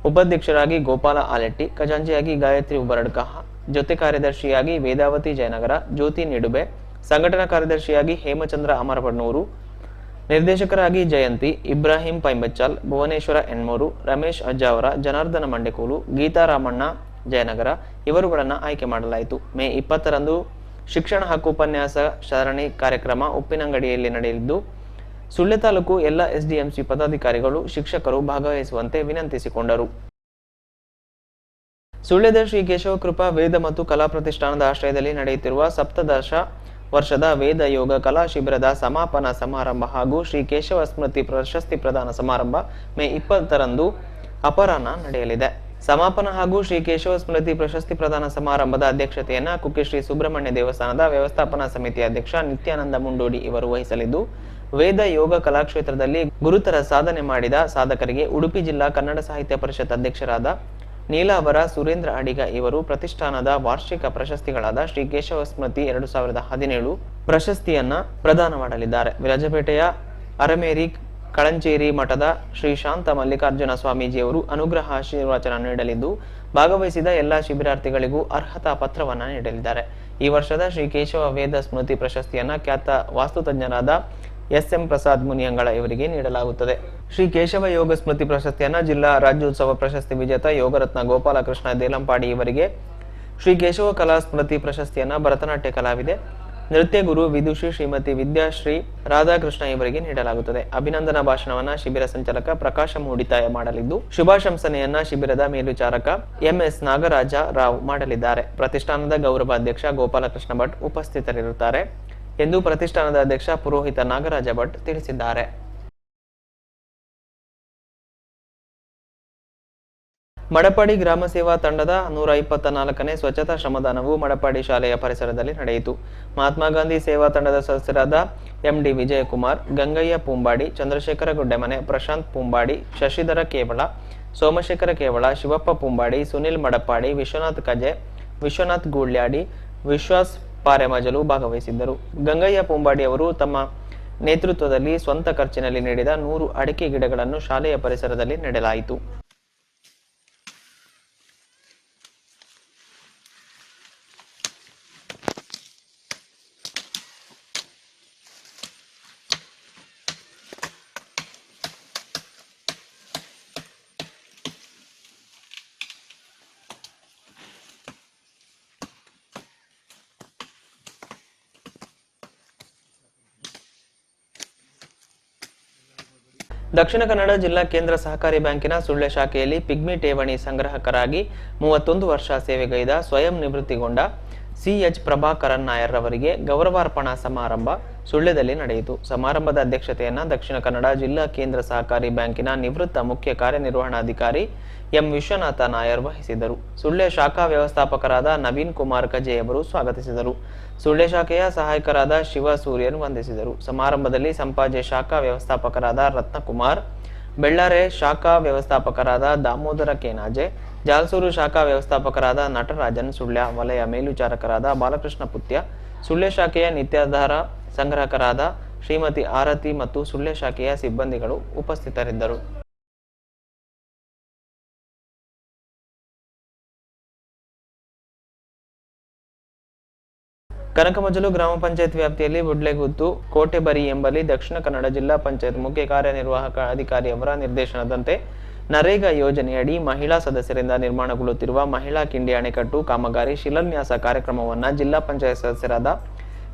ಉಪಾಧ್ಯಕ್ಷರಾಗಿ ಗೋಪಾಲ ಆಲೆಟ್ಟಿ, ಖಜಾಂಚಿಯಾಗಿ ಗಾಯತ್ರಿ ಉಬರಡ್ಕ, ಜೊತೆ ಕಾರ್ಯದರ್ಶಿಯಾಗಿ ವೇದಾವತಿ ಜಯನಗರ, ಜ್ಯೋತಿ ನಿಡುಬೆ, ಸಂಘಟನಾ ಕಾರ್ಯದರ್ಶಿಯಾಗಿ ಹೇಮಚಂದ್ರ ಅಮರಪಡ್ನೂರು, ನಿರ್ದೇಶಕರಾಗಿ ಜಯಂತಿ, ಇಬ್ರಾಹಿಂ ಪೈಂಬಚ್ಚಾಲ್, ಭುವನೇಶ್ವರ ಎಣ್ಮೂರು, ರಮೇಶ್ ಅಜ್ಜಾವರ, ಜನಾರ್ದನ ಮಂಡೆಕೋಲು, ಗೀತಾರಾಮಣ್ಣ ಜಯನಗರ ಇವರುಗಳನ್ನು ಆಯ್ಕೆ ಮಾಡಲಾಯಿತು. ಮೇ 20ರಂದು ಶಿಕ್ಷಣ ಹಕ್ಕು ಉಪನ್ಯಾಸ ಸರಣಿ ಕಾರ್ಯಕ್ರಮ ಉಪ್ಪಿನಂಗಡಿಯಲ್ಲಿ ನಡೆಯಲಿದ್ದು ಸುಳ್ಯ ತಾಲೂಕು ಎಲ್ಲ ಎಸ್ಡಿಎಂಸಿ ಪದಾಧಿಕಾರಿಗಳು, ಶಿಕ್ಷಕರು ಭಾಗವಹಿಸುವಂತೆ ವಿನಂತಿಸಿಕೊಂಡರು. ಸುಳ್ಯದ ಶ್ರೀ ಕೇಶವಕೃಪಾ ವೇದ ಮತ್ತು ಕಲಾ ಪ್ರತಿಷ್ಠಾನದ ಆಶ್ರಯದಲ್ಲಿ ನಡೆಯುತ್ತಿರುವ ಸಪ್ತದಶ ವರ್ಷದ ವೇದ ಯೋಗ ಕಲಾ ಶಿಬಿರದ ಸಮಾಪನ ಸಮಾರಂಭ ಹಾಗೂ ಶ್ರೀ ಕೇಶವ ಸ್ಮೃತಿ ಪ್ರಶಸ್ತಿ ಪ್ರದಾನ ಸಮಾರಂಭ ಮೇ 20ರಂದು ಅಪರಾಹ್ನ ನಡೆಯಲಿದೆ. ಸಮಾಪನ ಹಾಗೂ ಶ್ರೀ ಕೇಶವ ಸ್ಮೃತಿ ಪ್ರಶಸ್ತಿ ಪ್ರದಾನ ಸಮಾರಂಭದ ಅಧ್ಯಕ್ಷತೆಯನ್ನ ಕುಕ್ಕೆ ಶ್ರೀ ಸುಬ್ರಹ್ಮಣ್ಯ ದೇವಸ್ಥಾನದ ವ್ಯವಸ್ಥಾಪನಾ ಸಮಿತಿ ಅಧ್ಯಕ್ಷ ನಿತ್ಯಾನಂದ ಮುಂಡೋಡಿ ಇವರು ವಹಿಸಲಿದ್ದು, ವೇದ ಯೋಗ ಕಲಾಕ್ಷೇತ್ರದಲ್ಲಿ ಗುರುತರ ಸಾಧನೆ ಮಾಡಿದ ಸಾಧಕರಿಗೆ ಉಡುಪಿ ಜಿಲ್ಲಾ ಕನ್ನಡ ಸಾಹಿತ್ಯ ಪರಿಷತ್ ಅಧ್ಯಕ್ಷರಾದ ನೀಲಾವರ ಸುರೇಂದ್ರ ಅಡಿಗ ಇವರು ಪ್ರತಿಷ್ಠಾನದ ವಾರ್ಷಿಕ ಪ್ರಶಸ್ತಿಗಳಾದ ಶ್ರೀ ಕೇಶವ ಸ್ಮೃತಿ 2017 ಪ್ರಶಸ್ತಿಯನ್ನ ಪ್ರದಾನ ಮಾಡಲಿದ್ದಾರೆ. ವಿರಾಜಪೇಟೆಯ ಅರಮೇರಿ ಕಳಂಚೇರಿ ಮಠದ ಶ್ರೀ ಶಾಂತ ಮಲ್ಲಿಕಾರ್ಜುನ ಸ್ವಾಮೀಜಿಯವರು ಅನುಗ್ರಹ ಆಶೀರ್ವಚನ ನೀಡಲಿದ್ದು, ಭಾಗವಹಿಸಿದ ಎಲ್ಲಾ ಶಿಬಿರಾರ್ಥಿಗಳಿಗೂ ಅರ್ಹತಾ ಪತ್ರವನ್ನ ನೀಡಲಿದ್ದಾರೆ. ಈ ವರ್ಷದ ಶ್ರೀ ಕೇಶವ ವೇದ ಸ್ಮೃತಿ ಪ್ರಶಸ್ತಿಯನ್ನ ಖ್ಯಾತ ವಾಸ್ತುತಜ್ಞರಾದ ಎಸ್.ಎಂ. ಪ್ರಸಾದ್ ಮುನಿಯಂಗಳ ಇವರಿಗೆ ನೀಡಲಾಗುತ್ತದೆ. ಶ್ರೀ ಕೇಶವ ಯೋಗ ಸ್ಮೃತಿ ಪ್ರಶಸ್ತಿಯನ್ನ ಜಿಲ್ಲಾ ರಾಜ್ಯೋತ್ಸವ ಪ್ರಶಸ್ತಿ ವಿಜೇತ ಯೋಗರತ್ನ ಗೋಪಾಲಕೃಷ್ಣ ದೇಲಂಪಾಡಿ ಇವರಿಗೆ, ಶ್ರೀ ಕೇಶವ ಕಲಾ ಸ್ಮೃತಿ ಪ್ರಶಸ್ತಿಯನ್ನ ಭರತನಾಟ್ಯ ಕಲಾವಿದೆ, ನೃತ್ಯ ಗುರು ವಿದುಷಿ ಶ್ರೀಮತಿ ವಿದ್ಯಾಶ್ರೀ ರಾಧಾಕೃಷ್ಣ ಇವರಿಗೆ ನೀಡಲಾಗುತ್ತದೆ. ಅಭಿನಂದನಾ ಭಾಷಣವನ್ನ ಶಿಬಿರ ಸಂಚಾಲಕ ಪ್ರಕಾಶ ಮೂಡಿತಾಯ ಮಾಡಲಿದ್ದು, ಶುಭಾಶಂಸನೆಯನ್ನ ಶಿಬಿರದ ಮೇಲ್ವಿಚಾರಕ ಎಂಎಸ್ ನಾಗರಾಜ ರಾವ್ ಮಾಡಲಿದ್ದಾರೆ. ಪ್ರತಿಷ್ಠಾನದ ಗೌರವ ಅಧ್ಯಕ್ಷ ಗೋಪಾಲಕೃಷ್ಣ ಭಟ್ ಉಪಸ್ಥಿತರಿರುತ್ತಾರೆ ಎಂದು ಪ್ರತಿಷ್ಠಾನದ ಅಧ್ಯಕ್ಷ ಪುರೋಹಿತ ನಾಗರಾಜ ಭಟ್ ತಿಳಿಸಿದ್ದಾರೆ. ಮಡಪಾಡಿ ಗ್ರಾಮ ಸೇವಾ ತಂಡದ 124ನೇ ಸ್ವಚ್ಛತಾ ಶ್ರಮದಾನವು ಮಡಪಾಡಿ ಶಾಲೆಯ ಪರಿಸರದಲ್ಲಿ ನಡೆಯಿತು. ಮಹಾತ್ಮ ಗಾಂಧಿ ಸೇವಾ ತಂಡದ ಸದಸ್ಯರಾದ ಎಂಡಿ ವಿಜಯಕುಮಾರ್, ಗಂಗಯ್ಯ ಪೂಂಬಾಡಿ, ಚಂದ್ರಶೇಖರ ಗುಡ್ಡೆಮನೆ, ಪ್ರಶಾಂತ್ ಪೂಂಬಾಡಿ, ಶಶಿಧರ ಕೇವಳ, ಸೋಮಶೇಖರ ಕೇವಳ, ಶಿವಪ್ಪ ಪೂಂಬಾಡಿ, ಸುನಿಲ್ ಮಡಪಾಡಿ, ವಿಶ್ವನಾಥ್ ಕಜೆ, ವಿಶ್ವನಾಥ್ ಗೂಳ್ಯಾಡಿ, ವಿಶ್ವಾಸ್ ಪಾರೆಮಜಲು ಭಾಗವಹಿಸಿದ್ದರು. ಗಂಗಯ್ಯ ಪೂಂಬಾಡಿ ಅವರು ತಮ್ಮ ನೇತೃತ್ವದಲ್ಲಿ ಸ್ವಂತ ಖರ್ಚಿನಲ್ಲಿ ನೀಡಿದ 100 ಅಡಿಕೆ ಗಿಡಗಳನ್ನು ಶಾಲೆಯ ಪರಿಸರದಲ್ಲಿ ನೆಡಲಾಯಿತು. ದಕ್ಷಿಣ ಕನ್ನಡ ಜಿಲ್ಲಾ ಕೇಂದ್ರ ಸಹಕಾರಿ ಬ್ಯಾಂಕಿನ ಸುಳ್ಯ ಶಾಖೆಯಲ್ಲಿ ಪಿಗ್ಮಿ ಠೇವಣಿ ಸಂಗ್ರಾಹಕರಾಗಿ 31 ವರ್ಷ ಸೇವೆಗೈದ ಸ್ವಯಂ ನಿವೃತ್ತಿಗೊಂಡ ಸಿಎಚ್ ಪ್ರಭಾಕರನ್ ನಾಯರ್ ರವರಿಗೆ ಗೌರವಾರ್ಪಣಾ ಸಮಾರಂಭ ಸುಳ್ಯದಲ್ಲಿ ನಡೆಯಿತು. ಸಮಾರಂಭದ ಅಧ್ಯಕ್ಷತೆಯನ್ನ ದಕ್ಷಿಣ ಕನ್ನಡ ಜಿಲ್ಲಾ ಕೇಂದ್ರ ಸಹಕಾರಿ ಬ್ಯಾಂಕಿನ ನಿವೃತ್ತ ಮುಖ್ಯ ಕಾರ್ಯನಿರ್ವಹಣಾಧಿಕಾರಿ ಎಂ ವಿಶ್ವನಾಥ ನಾಯರ್ ವಹಿಸಿದ್ದರು. ಸುಳ್ಯ ಶಾಖಾ ವ್ಯವಸ್ಥಾಪಕರಾದ ನವೀನ್ ಕುಮಾರ್ ಕಜೆ ಅವರು ಸ್ವಾಗತಿಸಿದರು. ಸುಳ್ಯ ಶಾಖೆಯ ಸಹಾಯಕರಾದ ಶಿವ ಸೂರ್ಯನ್ ವಂದಿಸಿದರು. ಸಮಾರಂಭದಲ್ಲಿ ಸಂಪಾಜೆ ಶಾಖಾ ವ್ಯವಸ್ಥಾಪಕರಾದ ರತ್ನಕುಮಾರ್, ಬೆಳ್ಳಾರೆ ಶಾಖಾ ವ್ಯವಸ್ಥಾಪಕರಾದ ದಾಮೋದರ ಕೇನಾಜೆ, ಜಾಲ್ಸೂರು ಶಾಖಾ ವ್ಯವಸ್ಥಾಪಕರಾದ ನಟರಾಜನ್, ಸುಳ್ಯ ವಲಯ ಮೇಲ್ವಿಚಾರಕರಾದ ಬಾಲಕೃಷ್ಣ ಪುತ್ಯ, ಸುಳ್ಯ ಶಾಖೆಯ ನಿತ್ಯಾಧಾರ ಸಂಗ್ರಾಹಕರಾದ ಶ್ರೀಮತಿ ಆರತಿ ಮತ್ತು ಸುಳ್ಯ ಶಾಖೆಯ ಸಿಬ್ಬಂದಿಗಳು ಉಪಸ್ಥಿತರಿದ್ದರು. ಕನಕಮಜಲು ಗ್ರಾಮ ಪಂಚಾಯತ್ ವ್ಯಾಪ್ತಿಯಲ್ಲಿ ಬುಡ್ಲೆಗುತ್ತು ಕೋಟೆಬರಿ ಎಂಬಲ್ಲಿ ದಕ್ಷಿಣ ಕನ್ನಡ ಜಿಲ್ಲಾ ಪಂಚಾಯತ್ ಮುಖ್ಯ ಕಾರ್ಯನಿರ್ವಾಹಕ ಅಧಿಕಾರಿಯವರ ನಿರ್ದೇಶನದಂತೆ ನರೇಗಾ ಯೋಜನೆಯಡಿ ಮಹಿಳಾ ಸದಸ್ಯರಿಂದ ನಿರ್ಮಾಣಗೊಳ್ಳುತ್ತಿರುವ ಮಹಿಳಾ ಕಿಂಡಿ ಅಣೆಕಟ್ಟು ಕಾಮಗಾರಿ ಶಿಲಾನ್ಯಾಸ ಕಾರ್ಯಕ್ರಮವನ್ನು ಜಿಲ್ಲಾ ಪಂಚಾಯತ್ ಸದಸ್ಯರಾದ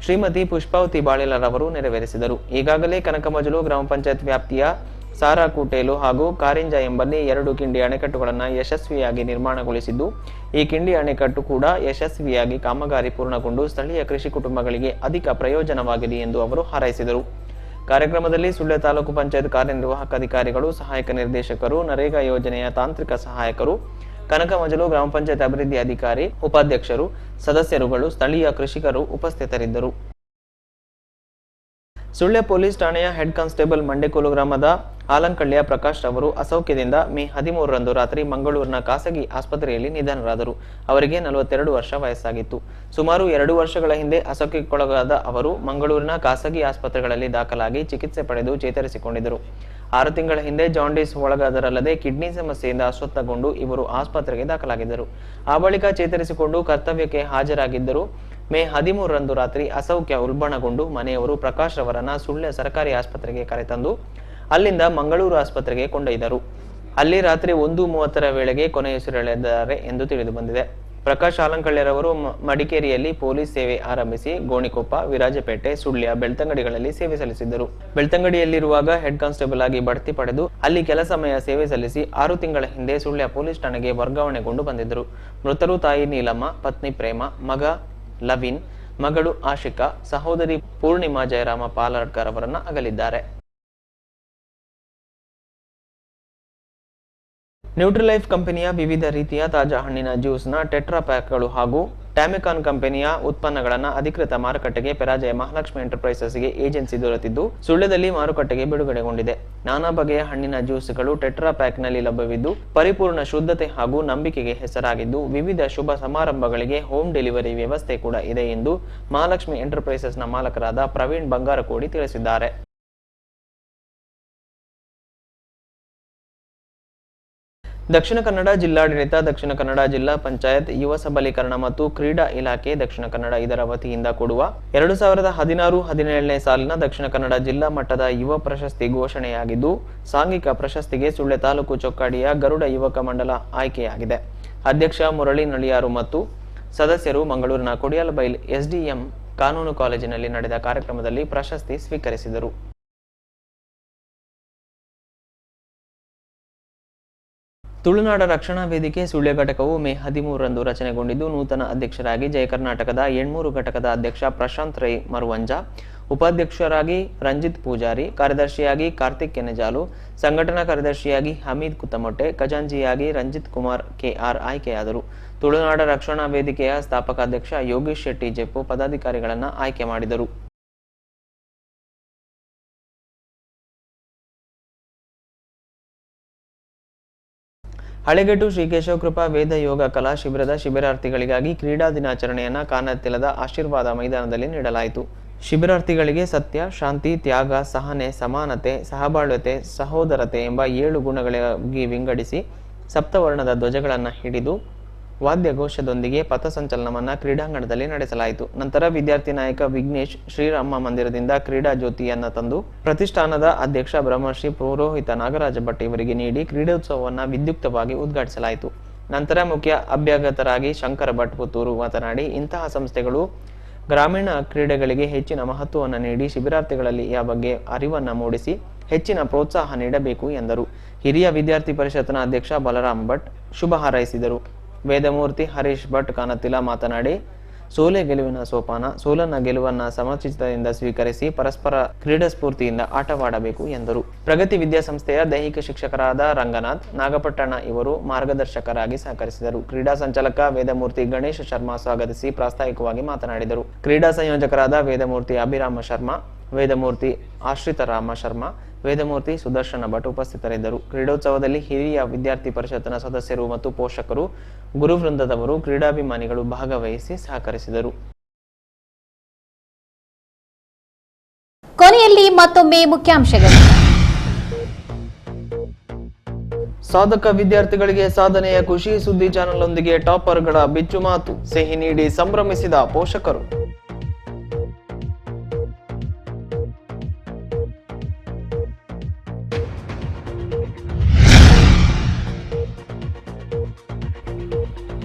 ಶ್ರೀಮತಿ ಪುಷ್ಪಾವತಿ ಬಾಳೆಲರವರು ನೆರವೇರಿಸಿದರು. ಈಗಾಗಲೇ ಕನಕಮಜಲು ಗ್ರಾಮ ಪಂಚಾಯತ್ ವ್ಯಾಪ್ತಿಯ ಸಾರಾಕೂಟೇಲು ಹಾಗೂ ಕಾರಿಂಜ ಎಂಬಲ್ಲಿ 2 ಕಿಂಡಿ ಅಣೆಕಟ್ಟುಗಳನ್ನು ಯಶಸ್ವಿಯಾಗಿ ನಿರ್ಮಾಣಗೊಳಿಸಿದ್ದು, ಈ ಕಿಂಡಿ ಅಣೆಕಟ್ಟು ಕೂಡ ಯಶಸ್ವಿಯಾಗಿ ಕಾಮಗಾರಿ ಪೂರ್ಣಗೊಂಡು ಸ್ಥಳೀಯ ಕೃಷಿ ಕುಟುಂಬಗಳಿಗೆ ಅಧಿಕ ಪ್ರಯೋಜನವಾಗಲಿ ಎಂದು ಅವರು ಹಾರೈಸಿದರು. ಕಾರ್ಯಕ್ರಮದಲ್ಲಿ ಸುಳ್ಯ ತಾಲೂಕು ಪಂಚಾಯತ್ ಕಾರ್ಯನಿರ್ವಾಹಕ ಅಧಿಕಾರಿಗಳು, ಸಹಾಯಕ ನಿರ್ದೇಶಕರು, ನರೇಗಾ ಯೋಜನೆಯ ತಾಂತ್ರಿಕ ಸಹಾಯಕರು, ಕನಕಮಜಲು ಗ್ರಾಮ ಪಂಚಾಯತ್ ಅಭಿವೃದ್ಧಿ ಅಧಿಕಾರಿ, ಉಪಾಧ್ಯಕ್ಷರು, ಸದಸ್ಯರುಗಳು, ಸ್ಥಳೀಯ ಕೃಷಿಕರು ಉಪಸ್ಥಿತರಿದ್ದರು. ಸುಳ್ಯ ಪೊಲೀಸ್ ಠಾಣೆಯ ಹೆಡ್ ಕಾನ್ಸ್ಟೇಬಲ್ ಮಂಡೆಕೋಲು ಗ್ರಾಮದ ಆಲಂಕಳ್ಳಿಯ ಪ್ರಕಾಶ್ ಅವರು ಅಸೌಖ್ಯದಿಂದ ಮೇ 13ರಂದು ರಾತ್ರಿ ಮಂಗಳೂರಿನ ಖಾಸಗಿ ಆಸ್ಪತ್ರೆಯಲ್ಲಿ ನಿಧನರಾದರು. ಅವರಿಗೆ 42 ವರ್ಷ ವಯಸ್ಸಾಗಿತ್ತು. ಸುಮಾರು 2 ವರ್ಷಗಳ ಹಿಂದೆ ಅಸೌಖ್ಯಕ್ಕೊಳಗಾದ ಅವರು ಮಂಗಳೂರಿನ ಖಾಸಗಿ ಆಸ್ಪತ್ರೆಗಳಲ್ಲಿ ದಾಖಲಾಗಿ ಚಿಕಿತ್ಸೆ ಪಡೆದು ಚೇತರಿಸಿಕೊಂಡಿದ್ದರು. 6 ತಿಂಗಳ ಹಿಂದೆ ಜಾಂಡೀಸ್ ಒಳಗಾದರಲ್ಲದೆ ಕಿಡ್ನಿ ಸಮಸ್ಯೆಯಿಂದ ಅಸ್ವಸ್ಥಗೊಂಡು ಇವರು ಆಸ್ಪತ್ರೆಗೆ ದಾಖಲಾಗಿದ್ದರು. ಆ ಬಳಿಕ ಚೇತರಿಸಿಕೊಂಡು ಕರ್ತವ್ಯಕ್ಕೆ ಹಾಜರಾಗಿದ್ದರು. ಮೇ 13ರಂದು ರಾತ್ರಿ ಅಸೌಖ್ಯ ಉಲ್ಬಣಗೊಂಡು ಮನೆಯವರು ಪ್ರಕಾಶ್ ರವರನ್ನ ಸುಳ್ಯ ಸರ್ಕಾರಿ ಆಸ್ಪತ್ರೆಗೆ ಕರೆತಂದು ಅಲ್ಲಿಂದ ಮಂಗಳೂರು ಆಸ್ಪತ್ರೆಗೆ ಕೊಂಡೊಯ್ದರು. ಅಲ್ಲಿ ರಾತ್ರಿ 1:30ರ ವೇಳೆಗೆ ಕೊನೆಯುಸಿರೆಳೆದಿದ್ದಾರೆ ಎಂದು ತಿಳಿದು ಬಂದಿದೆ. ಪ್ರಕಾಶ್ ಆಲಂಕಳ್ಳಿರವರು ಮಡಿಕೇರಿಯಲ್ಲಿ ಪೊಲೀಸ್ ಸೇವೆ ಆರಂಭಿಸಿ ಗೋಣಿಕೊಪ್ಪ, ವಿರಾಜಪೇಟೆ, ಸುಳ್ಯ, ಬೆಳ್ತಂಗಡಿಗಳಲ್ಲಿ ಸೇವೆ ಸಲ್ಲಿಸಿದ್ದರು. ಬೆಳ್ತಂಗಡಿಯಲ್ಲಿರುವಾಗ ಹೆಡ್ ಕಾನ್ಸ್ಟೇಬಲ್ ಆಗಿ ಬಡ್ತಿ ಪಡೆದು ಅಲ್ಲಿ ಕೆಲ ಸಮಯ ಸೇವೆ ಸಲ್ಲಿಸಿ 6 ತಿಂಗಳ ಹಿಂದೆ ಸುಳ್ಯ ಪೊಲೀಸ್ ಠಾಣೆಗೆ ವರ್ಗಾವಣೆಗೊಂಡು ಬಂದಿದ್ದರು. ಮೃತರು ತಾಯಿ ನೀಲಮ್ಮ, ಪತ್ನಿ ಪ್ರೇಮ, ಮಗ ಲವಿನ್, ಮಗಳು ಆಶಿಕಾ, ಸಹೋದರಿ ಪೂರ್ಣಿಮಾ ಜಯರಾಮ ಪಾಲಡ್ಕರ್ ಅವರನ್ನ ಅಗಲಿದ್ದಾರೆ. ನ್ಯೂಟ್ರಿಲೈಫ್ ಕಂಪನಿಯ ವಿವಿಧ ರೀತಿಯ ತಾಜಾ ಹಣ್ಣಿನ ಜ್ಯೂಸ್ನ ಟೆಟ್ರಾ ಪ್ಯಾಕ್ಗಳು ಹಾಗೂ ಟ್ಯಾಮಿಕಾನ್ ಕಂಪನಿಯ ಉತ್ಪನ್ನಗಳನ್ನು ಅಧಿಕೃತ ಮಾರುಕಟ್ಟೆಗೆ ಪೆರಾಜೆಯ ಮಹಾಲಕ್ಷ್ಮಿ ಎಂಟರ್ಪ್ರೈಸಸ್ಗೆ ಏಜೆನ್ಸಿ ದೊರೆತಿದ್ದು ಸುಳ್ಯದಲ್ಲಿ ಮಾರುಕಟ್ಟೆಗೆ ಬಿಡುಗಡೆಗೊಂಡಿದೆ. ನಾನಾ ಬಗೆಯ ಹಣ್ಣಿನ ಜ್ಯೂಸ್ಗಳು ಟೆಟ್ರಾ ಪ್ಯಾಕ್ನಲ್ಲಿ ಲಭ್ಯವಿದ್ದು ಪರಿಪೂರ್ಣ ಶುದ್ಧತೆ ಹಾಗೂ ನಂಬಿಕೆಗೆ ಹೆಸರಾಗಿದ್ದು ವಿವಿಧ ಶುಭ ಸಮಾರಂಭಗಳಿಗೆ ಹೋಮ್ ಡೆಲಿವರಿ ವ್ಯವಸ್ಥೆ ಕೂಡ ಇದೆ ಎಂದು ಮಹಾಲಕ್ಷ್ಮಿ ಎಂಟರ್ಪ್ರೈಸಸ್ನ ಮಾಲಕರಾದ ಪ್ರವೀಣ್ ಬಂಗಾರಕೋಡಿ ತಿಳಿಸಿದ್ದಾರೆ. ದಕ್ಷಿಣ ಕನ್ನಡ ಜಿಲ್ಲಾಡಳಿತ, ದಕ್ಷಿಣ ಕನ್ನಡ ಜಿಲ್ಲಾ ಪಂಚಾಯತ್, ಯುವ ಸಬಲೀಕರಣ ಮತ್ತು ಕ್ರೀಡಾ ಇಲಾಖೆ ದಕ್ಷಿಣ ಕನ್ನಡ ಇದರ ವತಿಯಿಂದ ಕೊಡುವ 2016-17ನೇ ಸಾಲಿನ ದಕ್ಷಿಣ ಕನ್ನಡ ಜಿಲ್ಲಾ ಮಟ್ಟದ ಯುವ ಪ್ರಶಸ್ತಿ ಘೋಷಣೆಯಾಗಿದ್ದು ಸಾಂಘಿಕ ಪ್ರಶಸ್ತಿಗೆ ಸುಳ್ಯ ತಾಲೂಕು ಚೊಕ್ಕಾಡಿಯ ಗರುಡ ಯುವಕ ಮಂಡಲ ಆಯ್ಕೆಯಾಗಿದೆ. ಅಧ್ಯಕ್ಷ ಮುರಳಿ ನಳಿಯಾರು ಮತ್ತು ಸದಸ್ಯರು ಮಂಗಳೂರಿನ ಕೊಡಿಯಾಲಬೈಲ್ ಎಸ್ಡಿಎಂ ಕಾನೂನು ಕಾಲೇಜಿನಲ್ಲಿ ನಡೆದ ಕಾರ್ಯಕ್ರಮದಲ್ಲಿ ಪ್ರಶಸ್ತಿ ಸ್ವೀಕರಿಸಿದರು. ತುಳುನಾಡ ರಕ್ಷಣಾ ವೇದಿಕೆ ಸುಳ್ಯ ಘಟಕವು ಮೇ 13ರಂದು ರಚನೆಗೊಂಡಿದ್ದು ನೂತನ ಅಧ್ಯಕ್ಷರಾಗಿ ಜಯ ಕರ್ನಾಟಕದ 83 ಘಟಕದ ಅಧ್ಯಕ್ಷ ಪ್ರಶಾಂತ್ ರೈ ಮರುವಂಜ, ಉಪಾಧ್ಯಕ್ಷರಾಗಿ ರಂಜಿತ್ ಪೂಜಾರಿ, ಕಾರ್ಯದರ್ಶಿಯಾಗಿ ಕಾರ್ತಿಕ್ ಕೆನೆಜಾಲು, ಸಂಘಟನಾ ಕಾರ್ಯದರ್ಶಿಯಾಗಿ ಹಮೀದ್ ಕುತ್ತಮೊಟ್ಟೆ, ಖಜಾಂಚಿಯಾಗಿ ರಂಜಿತ್ ಕುಮಾರ್ ಕೆಆರ್ ಆಯ್ಕೆಯಾದರು. ತುಳುನಾಡ ರಕ್ಷಣಾ ವೇದಿಕೆಯ ಸ್ಥಾಪಕ ಅಧ್ಯಕ್ಷ ಯೋಗೇಶ್ ಶೆಟ್ಟಿ ಜೆಪ್ಪು ಪದಾಧಿಕಾರಿಗಳನ್ನು ಆಯ್ಕೆ ಮಾಡಿದರು. ಹಳೆಗೆಟ್ಟು ಶ್ರೀ ಕೇಶವ ಕೃಪಾ ವೇದ ಯೋಗ ಕಲಾ ಶಿಬಿರದ ಶಿಬಿರಾರ್ಥಿಗಳಿಗಾಗಿ ಕ್ರೀಡಾ ದಿನಾಚರಣೆಯನ್ನು ಕಾನತಿಲದ ಆಶೀರ್ವಾದ ಮೈದಾನದಲ್ಲಿ ನೀಡಲಾಯಿತು. ಶಿಬಿರಾರ್ಥಿಗಳಿಗೆ ಸತ್ಯ, ಶಾಂತಿ, ತ್ಯಾಗ, ಸಹನೆ, ಸಮಾನತೆ, ಸಹಬಾಳ್ವತೆ, ಸಹೋದರತೆ ಎಂಬ 7 ಗುಣಗಳಾಗಿ ವಿಂಗಡಿಸಿ ಸಪ್ತವರ್ಣದ ಧ್ವಜಗಳನ್ನು ಹಿಡಿದು ವಾದ್ಯಘೋಷದೊಂದಿಗೆ ಪಥಸಂಚಲನವನ್ನು ಕ್ರೀಡಾಂಗಣದಲ್ಲಿ ನಡೆಸಲಾಯಿತು. ನಂತರ ವಿದ್ಯಾರ್ಥಿ ನಾಯಕ ವಿಘ್ನೇಶ್ ಶ್ರೀರಾಮ ಮಂದಿರದಿಂದ ಕ್ರೀಡಾ ಜ್ಯೋತಿಯನ್ನು ತಂದು ಪ್ರತಿಷ್ಠಾನದ ಅಧ್ಯಕ್ಷ ಬ್ರಹ್ಮಶ್ರೀ ಪುರೋಹಿತ ನಾಗರಾಜ ಭಟ್ ಇವರಿಗೆ ನೀಡಿ ಕ್ರೀಡೋತ್ಸವವನ್ನು ವಿದ್ಯುಕ್ತವಾಗಿ ಉದ್ಘಾಟಿಸಲಾಯಿತು. ನಂತರ ಮುಖ್ಯ ಅಭ್ಯಾಗತರಾಗಿ ಶಂಕರ ಭಟ್ ಪುತ್ತೂರು ಮಾತನಾಡಿ, ಇಂತಹ ಸಂಸ್ಥೆಗಳು ಗ್ರಾಮೀಣ ಕ್ರೀಡೆಗಳಿಗೆ ಹೆಚ್ಚಿನ ಮಹತ್ವವನ್ನು ನೀಡಿ ಶಿಬಿರಾರ್ಥಿಗಳಲ್ಲಿ ಈ ಬಗ್ಗೆ ಅರಿವನ್ನು ಮೂಡಿಸಿ ಹೆಚ್ಚಿನ ಪ್ರೋತ್ಸಾಹ ನೀಡಬೇಕು ಎಂದರು. ಹಿರಿಯ ವಿದ್ಯಾರ್ಥಿ ಪರಿಷತ್ನ ಅಧ್ಯಕ್ಷ ಬಲರಾಮ್ ಭಟ್ ಶುಭ ಹಾರೈಸಿದರು. ವೇದಮೂರ್ತಿ ಹರೀಶ್ ಭಟ್ ಕಾನತಿಲ ಮಾತನಾಡಿ, ಸೋಲೆ ಗೆಲುವಿನ ಸೋಪಾನ, ಸೋಲನ್ನ ಗೆಲುವನ್ನ ಸಮಚಿತ್ತದಿಂದ ಸ್ವೀಕರಿಸಿ ಪರಸ್ಪರ ಕ್ರೀಡಾ ಸ್ಫೂರ್ತಿಯಿಂದ ಆಟವಾಡಬೇಕು ಎಂದರು. ಪ್ರಗತಿ ವಿದ್ಯಾಸಂಸ್ಥೆಯ ದೈಹಿಕ ಶಿಕ್ಷಕರಾದ ರಂಗನಾಥ್ ನಾಗಪಟ್ಟಣ ಇವರು ಮಾರ್ಗದರ್ಶಕರಾಗಿ ಸಹಕರಿಸಿದರು. ಕ್ರೀಡಾ ಸಂಚಾಲಕ ವೇದಮೂರ್ತಿ ಗಣೇಶ ಶರ್ಮಾ ಸ್ವಾಗತಿಸಿ ಪ್ರಾಸ್ತಾವಿಕವಾಗಿ ಮಾತನಾಡಿದರು. ಕ್ರೀಡಾ ಸಂಯೋಜಕರಾದ ವೇದಮೂರ್ತಿ ಅಭಿರಾಮ ಶರ್ಮಾ, ವೇದಮೂರ್ತಿ ಆಶ್ರಿತರಾಮ ಶರ್ಮಾ, ವೇದಮೂರ್ತಿ ಸುದರ್ಶನ ಭಟ್ ಉಪಸ್ಥಿತರಿದ್ದರು. ಕ್ರೀಡೋತ್ಸವದಲ್ಲಿ ಹಿರಿಯ ವಿದ್ಯಾರ್ಥಿ ಪರಿಷತ್ನ ಸದಸ್ಯರು ಮತ್ತು ಪೋಷಕರು, ಗುರುವೃಂದದವರು, ಕ್ರೀಡಾಭಿಮಾನಿಗಳು ಭಾಗವಹಿಸಿ ಸಹಕರಿಸಿದರು. ಕೊನೆಯಲ್ಲಿ ಮತ್ತೊಮ್ಮೆ ಮುಖ್ಯಾಂಶಗಳು. ಸಾಧಕ ವಿದ್ಯಾರ್ಥಿಗಳಿಗೆ ಸಾಧನೆಯ ಖುಷಿ, ಸುದ್ದಿ ಚಾನೆಲ್ನೊಂದಿಗೆ ಟಾಪರ್ಗಳ ಬಿಚ್ಚು ಮಾತು, ಸಿಹಿ ನೀಡಿ ಸಂಭ್ರಮಿಸಿದ ಪೋಷಕರು.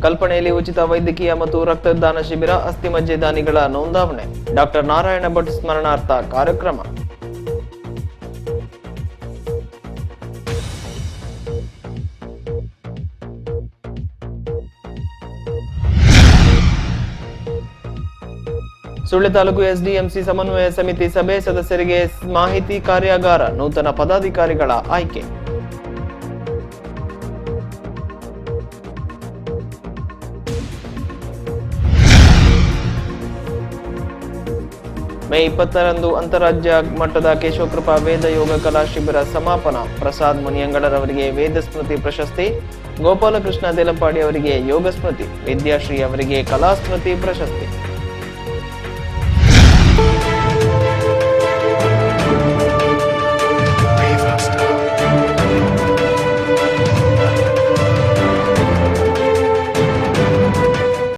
ಕಲ್ಪನೆಯಲ್ಲಿ ಉಚಿತ ವೈದ್ಯಕೀಯ ಮತ್ತು ರಕ್ತದಾನ ಶಿಬಿರ, ಅಸ್ಥಿಮಜ್ಜೆ ದಾನಿಗಳ ನೋಂದಾವಣೆ. ಡಾಕ್ಟರ್ ನಾರಾಯಣ ಭಟ್ ಸ್ಮರಣಾರ್ಥ ಕಾರ್ಯಕ್ರಮ. ಸುಳ್ಯ ತಾಲೂಕು ಎಸ್ಡಿಎಂಸಿ ಸಮನ್ವಯ ಸಮಿತಿ ಸಭೆ, ಸದಸ್ಯರಿಗೆ ಮಾಹಿತಿ ಕಾರ್ಯಾಗಾರ, ನೂತನ ಪದಾಧಿಕಾರಿಗಳ ಆಯ್ಕೆ. ಮೇ 20ರಂದು ಅಂತಾರಾಜ್ಯ ಮಟ್ಟದ ಕೇಶವಕೃಪಾ ವೇದ ಯೋಗ ಕಲಾ ಶಿಬಿರ ಸಮಾಪನ. ಪ್ರಸಾದ್ ಮುನಿಯಂಗಳರವರಿಗೆ ವೇದ ಸ್ಮೃತಿ ಪ್ರಶಸ್ತಿ, ಗೋಪಾಲಕೃಷ್ಣ ದೇಲಂಪಾಡಿ ಅವರಿಗೆ ಯೋಗ ಸ್ಮೃತಿ, ವಿದ್ಯಾಶ್ರೀ ಅವರಿಗೆ ಕಲಾ ಸ್ಮೃತಿ ಪ್ರಶಸ್ತಿ.